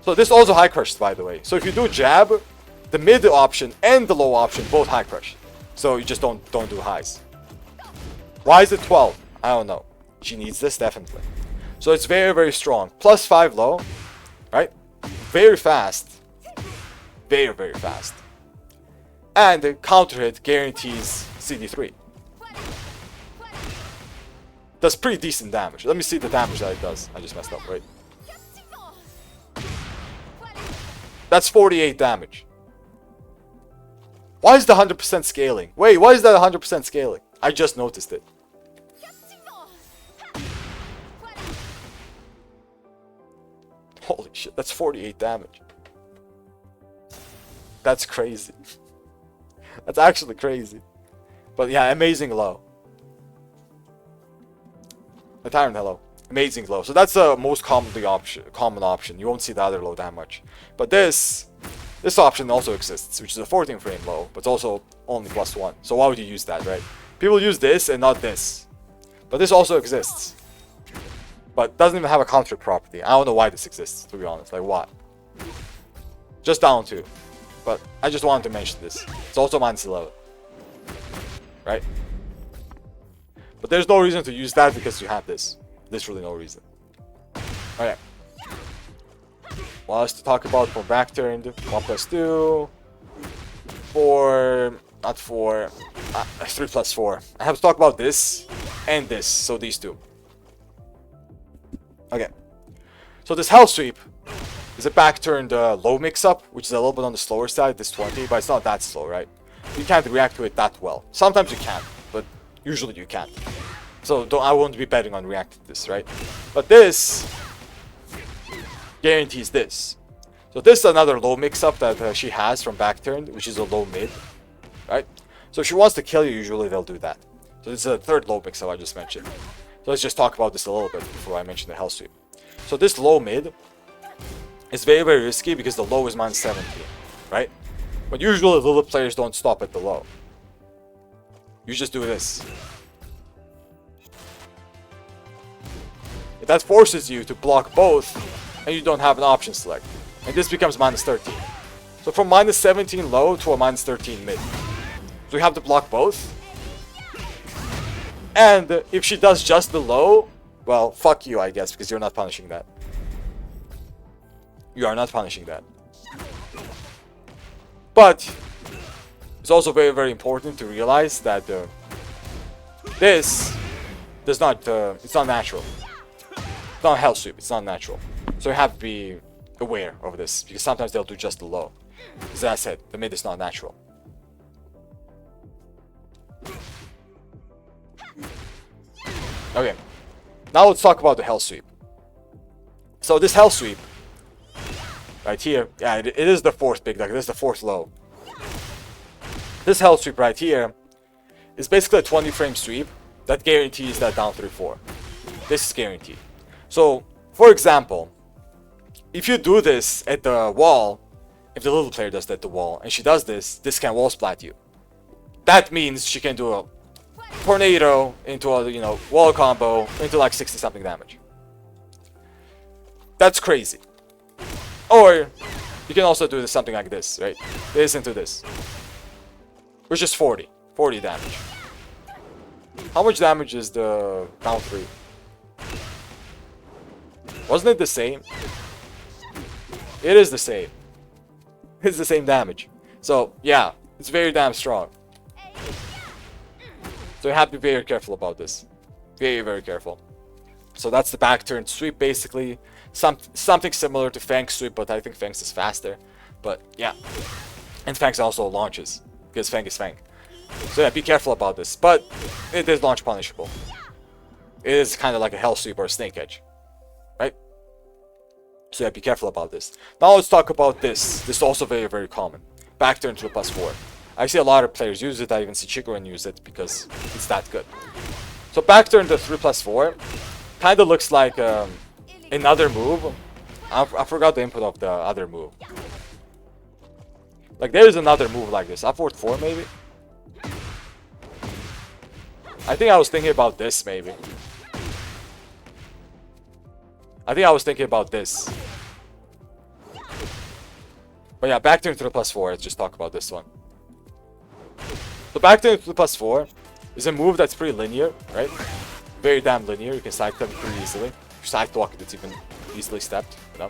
So this also high crushes, by the way. So if you do jab, the mid option and the low option both high crush. So you just don't do highs. Why is it 12? I don't know. She needs this definitely. So it's very, very strong. +5 low, right? Very fast. Very, very fast. And the counter hit guarantees CD3. Does pretty decent damage. Let me see the damage that it does. I just messed up, right? That's 48 damage. Why is the 100% scaling? Wait, why is that 100% scaling? I just noticed it. Holy shit, that's 48 damage. That's crazy. That's actually crazy. But yeah, amazing low. The Tyrant hello. Amazing low. So that's the most common option. You won't see the other low that much. But this option also exists, which is a 14 frame low, but it's also only +1. So why would you use that, right? People use this and not this. But this also exists. But doesn't even have a counter property. I don't know why this exists, to be honest. Like, why? Just down 2. But I just wanted to mention this. It's also -11. Right? But there's no reason to use that because you have this. Literally no reason. Okay. What else to talk about for back turned? 1+2. 4. Not 4. 3+4. I have to talk about this and this. So these two. Okay. So this Hell Sweep is a back turned low mix up, which is a little bit on the slower side. This 20, but it's not that slow, right? You can't react to it that well. Sometimes you can, but usually you can't. So I won't be betting on reacting to this, right? But this guarantees this. So this is another low mix-up that she has from back turn, which is a low mid, right? So if she wants to kill you, usually they'll do that. So this is a third low mix-up I just mentioned. So let's just talk about this a little bit before I mention the Hell Sweep. So this low mid is very, very risky because the low is -17, right? But usually the little players don't stop at the low. You just do this. That forces you to block both, and you don't have an option select. And this becomes -13. So from -17 low to a -13 mid. So you have to block both. And if she does just the low, well, fuck you, I guess, because you're not punishing that. You are not punishing that. But it's also very, very important to realize that this does not, it's not natural. It's not a Hell Sweep, it's not natural. So you have to be aware of this, because sometimes they'll do just the low. As I said, the mid is not natural. Okay, now let's talk about the Hell Sweep. So this Hell Sweep, right here, yeah, it is the fourth big deck, this is the fourth low. This Hell Sweep right here is basically a 20 frame sweep that guarantees that down 3-4. This is guaranteed. So, for example, if you do this at the wall, if the little player does that at the wall, and she does this, this can wall splat you. That means she can do a tornado into a, you know, wall combo into like 60 something damage. That's crazy. Or you can also do something like this, right? This into this, which is 40 damage. How much damage is the down 3? Wasn't it the same? It is the same. It's the same damage. So yeah, it's very damn strong. So you have to be very careful about this. Very, very careful. So that's the back turn sweep basically. Something similar to Fang's sweep, but I think Fang's is faster. But yeah. And Fang's also launches, because Fang is Fang. So yeah, be careful about this. But it is launch punishable. It is kind of like a Hell Sweep or a Snake Edge. Right? So yeah, be careful about this. Now let's talk about this. This is also very, very common. Back turn to a +4. I see a lot of players use it. I even see Chikurin use it because it's that good. So back turn to 3+4 kind of looks like another move. I forgot the input of the other move. Like there's another move like this. Up forward 4 maybe? I think I was thinking about this maybe. I think I was thinking about this. But yeah, back turn 3+4. Let's just talk about this one. So back turn 3+4 is a move that's pretty linear, right? Very damn linear. You can sidestep it pretty easily. If you side block it, it's even easily stepped, you know?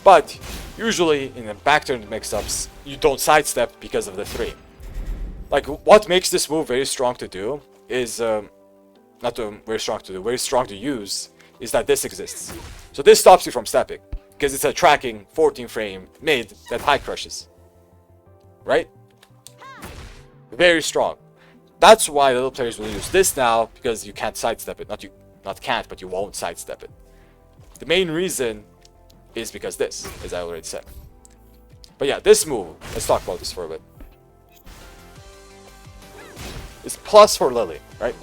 But usually in the back turn mix-ups, you don't sidestep because of the 3. Like what makes this move very strong to do is very strong to use is that this exists. So this stops you from stepping because it's a tracking 14 frame mid that high crushes. Right? Very strong. That's why little players will use this now because you can't sidestep it. Not can't, but you won't sidestep it. The main reason is because this, as I already said. But yeah, this move, let's talk about this for a bit. It's plus for Lili, right?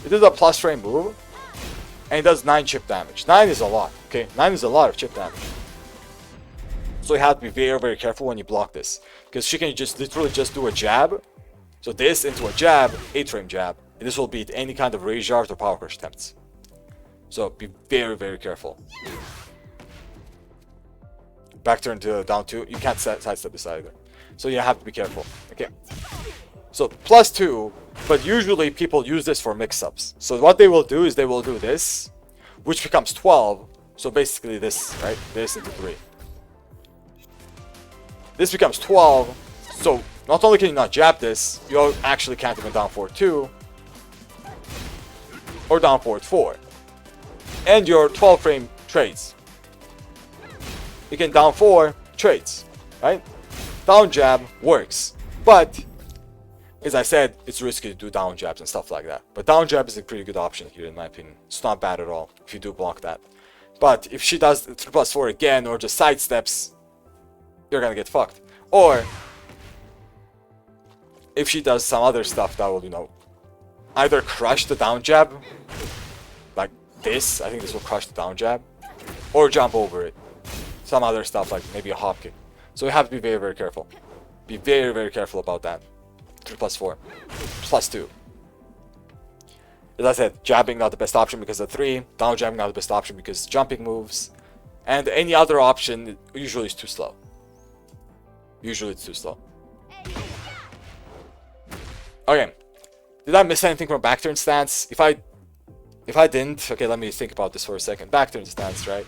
It is a plus frame move, and it does 9 chip damage. 9 is a lot, okay? 9 is a lot of chip damage. So you have to be very, very careful when you block this. Because she can just literally just do a jab. So this into a jab, 8 frame jab. And this will beat any kind of rage art or power crush attempts. So be very, very careful. Back turn to down 2. You can't sidestep this either. So you have to be careful. Okay. So +2, but usually people use this for mix-ups. So what they will do is they will do this, which becomes 12. So basically this, right? This into 3. This becomes 12. So not only can you not jab this, you actually can't even down forward 2 or down forward 4. And your 12 frame trades. You can down 4 trades, right? Down jab works, but as I said, it's risky to do down jabs and stuff like that. But down jab is a pretty good option here in my opinion. It's not bad at all if you do block that. But if she does 3+4 again or just sidesteps, you're gonna get fucked. Or if she does some other stuff that will, you know, either crush the down jab, like this, I think this will crush the down jab, or jump over it. Some other stuff like maybe a hop kick. So you have to be very, very careful. Be very, very careful about that. 3+4. +2. As I said, jabbing not the best option because of 3. Down jabbing not the best option because jumping moves. And any other option usually is too slow. Usually it's too slow. Okay. Did I miss anything from back turn stance? If I didn't, okay, let me think about this for a second. Back turn stance, right?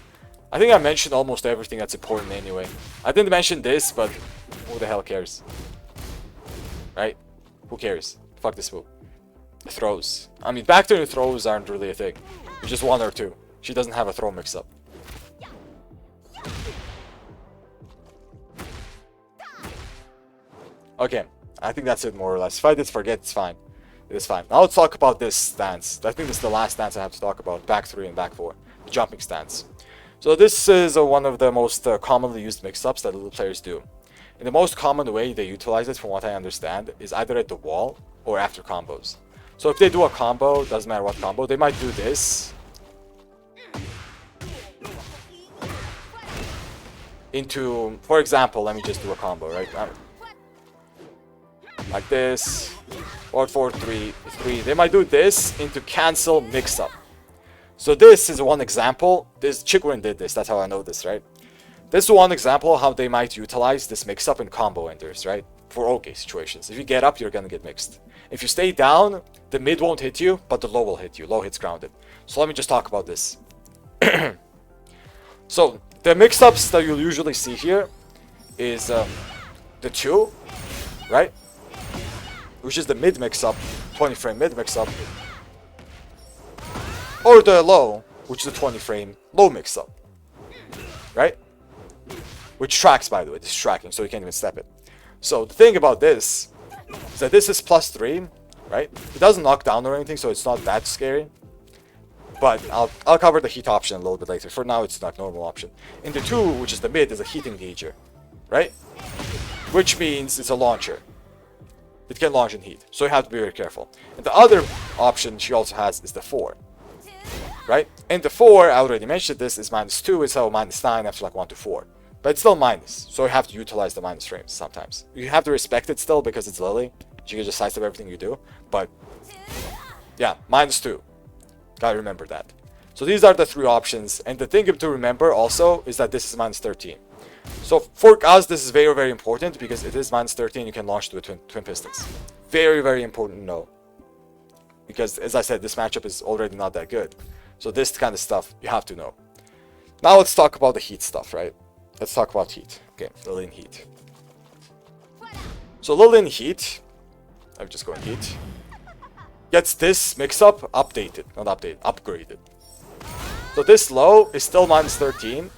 I think I mentioned almost everything that's important anyway. I didn't mention this, but who the hell cares? Right? Who cares? Fuck this move. Throws. I mean, back turn throws aren't really a thing. Just 1 or 2. She doesn't have a throw mix-up. Okay, I think that's it more or less. If I did forget, it's fine. It is fine. Now let's talk about this stance. I think this is the last stance I have to talk about. Back 3 and back 4. The jumping stance. So this is one of the most commonly used mix-ups that little players do. And the most common way they utilize it, from what I understand, is either at the wall or after combos. So if they do a combo, doesn't matter what combo, they might do this into, for example, let me just do a combo, right? Like this, or 4-3, 3. They might do this into cancel mix-up. So this is one example. This Chikurin did this. That's how I know this, right? This is one example of how they might utilize this mix-up in combo enders, right? For okay situations. If you get up, you're gonna get mixed. If you stay down, the mid won't hit you, but the low will hit you. Low hits grounded. So let me just talk about this. So the mix-ups that you'll usually see here is the 2, right? Which is the mid mix-up, 20 frame mid mix-up. Or the low, which is the 20 frame low mix-up. Right? which tracks, by the way. This is tracking, so you can't even step it. So the thing about this is that this is +3, right? It doesn't knock down or anything, so it's not that scary. But I'll cover the heat option a little bit later. For now, it's not normal option. In the 2, which is the mid, is a heat engager, right? Which means it's a launcher. It can launch in heat, so you have to be very careful. And the other option she also has is the 4, right? And the 4, I already mentioned this, is -2. It's how -9 after like 1 to 4. But it's still minus, so you have to utilize the minus frames sometimes. You have to respect it still because it's Lili. She can just sidestep everything you do. But yeah, -2. Gotta remember that. So these are the 3 options. And the thing to remember also is that this is -13. So for us, this is very, very important because it is -13. You can launch to a twin pistons. Very, very important to know. Because as I said, this matchup is already not that good. So this kind of stuff you have to know. Now let's talk about the heat stuff, right? Let's talk about heat. Okay, Lili in heat. So Lili in heat, I'm just going heat, gets this mix-up updated, not updated, upgraded. So this low is still -13,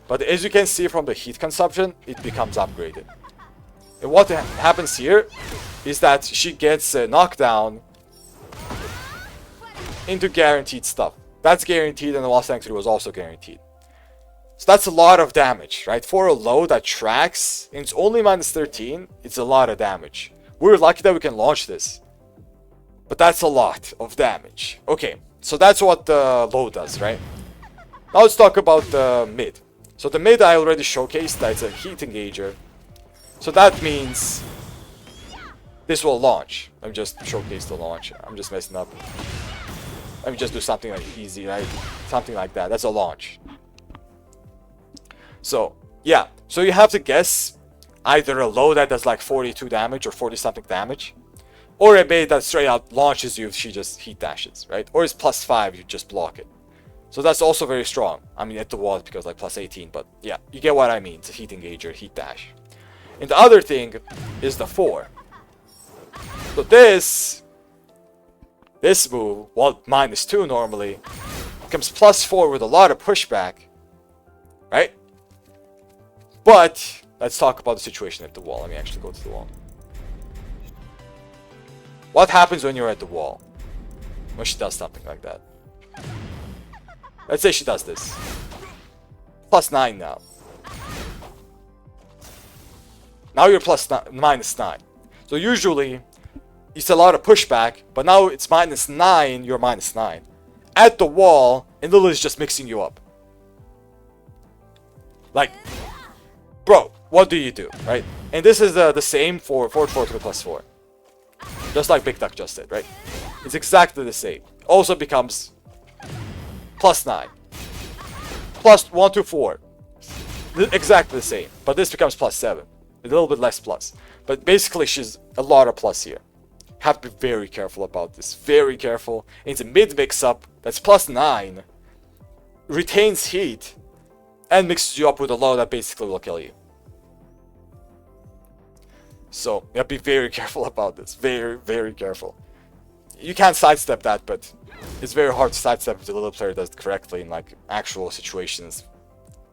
but as you can see from the heat consumption, it becomes upgraded. And what happens here is that she gets a knockdown into guaranteed stuff. That's guaranteed, and the wall sanctuary was also guaranteed. So that's a lot of damage, right? For a low that tracks, and it's only -13, it's a lot of damage. We're lucky that we can launch this. But that's a lot of damage. Okay, so that's what the low does, right? Now let's talk about the mid. So the mid I already showcased that it's a heat engager. So that means this will launch. Let me just showcase the launch. I'm just messing up. Let me just do something like easy, right? Something like that. That's a launch. So, yeah. So you have to guess either a low that does like 42 damage or 40 something damage, or a bait that straight out launches you if she just heat dashes, right? Or it's +5, you just block it. So that's also very strong. I mean, at the wall, because like +18, but yeah, you get what I mean. It's a heat engager, heat dash. And the other thing is the 4. So this move, well, -2 normally, becomes +4 with a lot of pushback, right? But let's talk about the situation at the wall. Let me actually go to the wall. What happens when you're at the wall? When she does something like that. Let's say she does this. +9 now. Now you're -9. So usually, it's a lot of pushback, but now it's -9, you're -9. At the wall, and Lili is just mixing you up. Like, bro, what do you do, right? And this is the same for forward 4 to the +4. Just like Big Duck just did, right? It's exactly the same. Also becomes +9. +1 to 4. Exactly the same. But this becomes +7. A little bit less plus. But basically she's a lot of plus here. Have to be very careful about this. Very careful. It's a mid mix-up that's +9. Retains heat. And mixes you up with a low that basically will kill you. So, you have to be very careful about this. Very, very careful. You can't sidestep that, but it's very hard to sidestep if the little player does it correctly in like actual situations.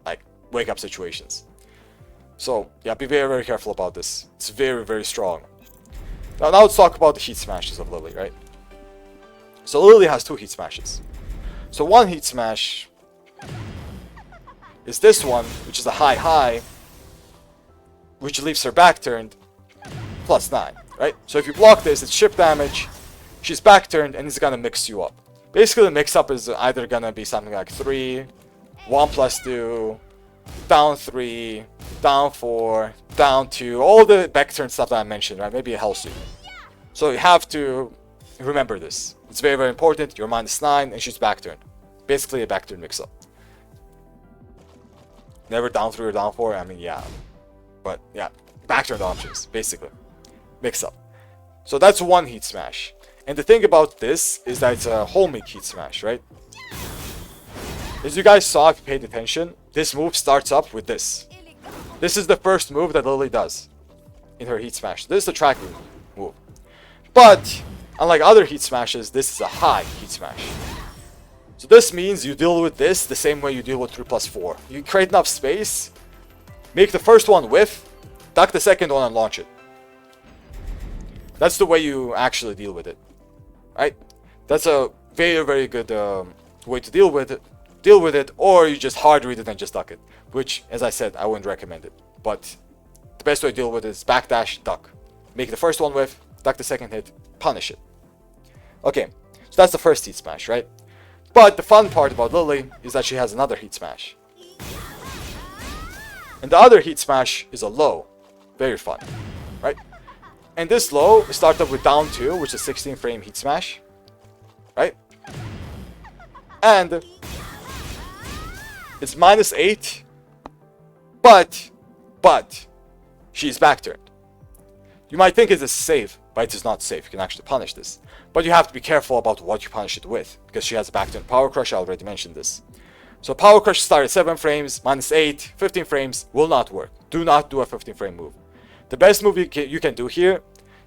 Like wake-up situations. So, yeah, be very, very careful about this. It's very, very strong. Now let's talk about the heat smashes of Lili, right? So Lili has 2 heat smashes. So one heat smash is this one, which is a high, which leaves her back turned, +9, right? So if you block this, it's chip damage, she's back turned, and it's gonna mix you up. Basically, the mix up is either gonna be something like 3, 1 + 2, down 3, down 4, down 2, all the back turn stuff that I mentioned, right? Maybe a hell suit. So you have to remember this. It's very, very important. You're -9, and she's back turned. Basically, a back turn mix up. Never down 3 or down 4. I mean, yeah. But, yeah. Back turned options, basically. Mix up. So that's one heat smash. And the thing about this is that it's a homing heat smash, right? As you guys saw if you paid attention, this move starts up with this. This is the first move that Lili does in her heat smash. This is the tracking move. But, unlike other heat smashes, this is a high heat smash. So this means you deal with this the same way you deal with 3 + 4. You create enough space, Make the first one whiff, duck the second one and launch it. That's the way you actually deal with it, right? That's a very, very good way to deal with it. Or you just hard read it and just duck it, which, as I said, I wouldn't recommend it. But the best way to deal with it is backdash, duck. Make the first one whiff, duck the second hit, punish it. Okay, so that's the first heat smash, right? But the fun part about Lili is that she has another heat smash. And the other heat smash is a low. Very fun, right? And this low starts up with down 2, which is 16 frame heat smash, right? And it's -8, but she's back turned. You might think it is safe, but it is not safe. You can actually punish this. But you have to be careful about what you punish it with, because she has a back turn power crush. I already mentioned this. So power crush start at 7 frames, -8, 15 frames will not work. Do not do a 15 frame move. The best move you can do here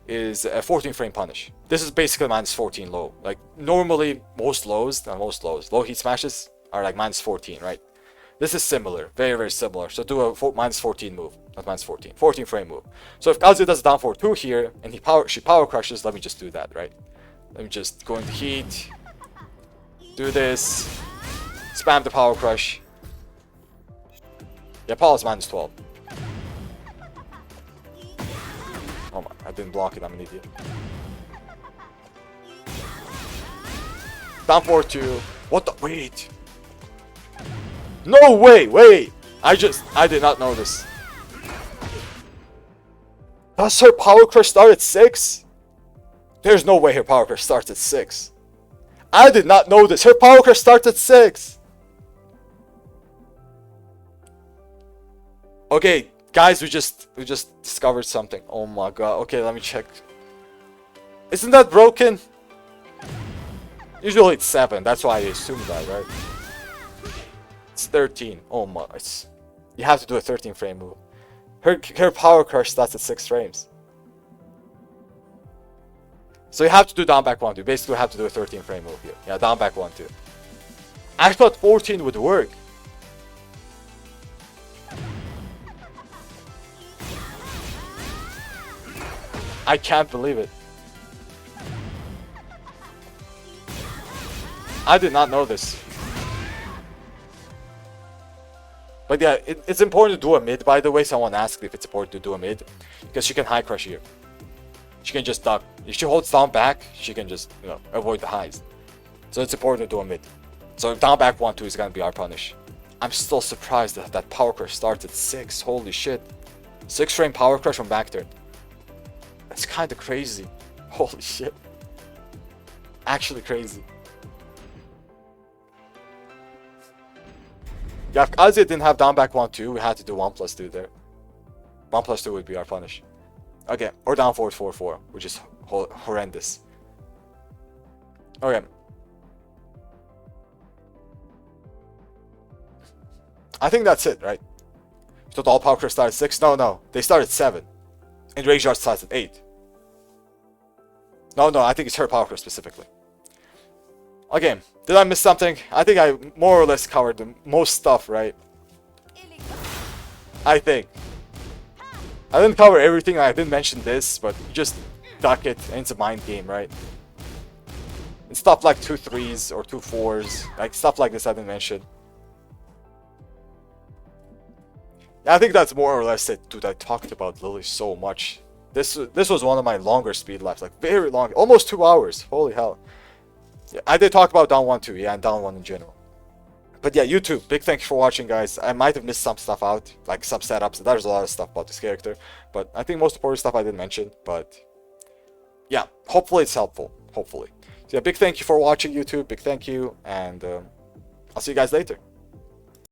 is a 14 frame punish. This is basically -14 low. Like normally most lows, low heat smashes are like -14, right? This is similar, very, very similar. So do a -14 move, not -14, 14 frame move. So if Kazuya does a down 4-2 here and she power crushes, let me just do that, right? Let me just go into heat, do this, spam the power crush. Yeah, Paul is -12. Oh my, I didn't block it, I'm an idiot. Down 4-2. What the? Wait. No way, wait. I did not know this. Does her power crush start at 6? There's no way her power crush starts at 6. I did not know this. Her power crush starts at 6. Okay, guys, we just discovered something. Oh my god. Okay, let me check. Isn't that broken? Usually it's 7. That's why I assumed that, right? It's 13. Oh my. You have to do a 13 frame move. Her power crush starts at 6 frames. So you have to do down back 1-2. Basically, you have to do a 13 frame move here. Yeah, down back 1-2. I thought 14 would work. I can't believe it. I did not know this. But yeah, it's important to do a mid, by the way. Someone asked if it's important to do a mid. Because she can high crush here. She can just duck. If she holds down back, she can just, avoid the highs. So it's important to do a mid. So down back 1-2 is going to be our punish. I'm still surprised that power crush starts at 6. Holy shit. 6 frame power crush from back turn. That's kind of crazy. Holy shit. Actually crazy. Yeah, if Kazuya didn't have down back 1-2, we had to do 1+2 there. 1+2 would be our punish. Okay, or down forward 4-4, which is horrendous. Okay. I think that's it, right? So all power crush start at 6? No. They start at 7. And Rage Art starts at 8. No, I think it's her power crush specifically. Okay, did I miss something? I think I more or less covered the most stuff, right? I think. I didn't cover everything, I didn't mention this, but you just duck it, and it's a mind game, right? And stuff like 2 3s or 2 4s, like stuff like this I didn't mention. Yeah, I think that's more or less it, dude. I talked about Lili so much. This was one of my longer speed lives, like very long, almost 2 hours. Holy hell. Yeah, I did talk about down 1-2, yeah, and down 1 in general. But yeah, YouTube, big thank you for watching, guys. I might have missed some stuff out, like some setups. There's a lot of stuff about this character, but I think most important stuff I didn't mention. But yeah, hopefully it's helpful. Hopefully. So yeah, big thank you for watching, YouTube. Big thank you, and I'll see you guys later.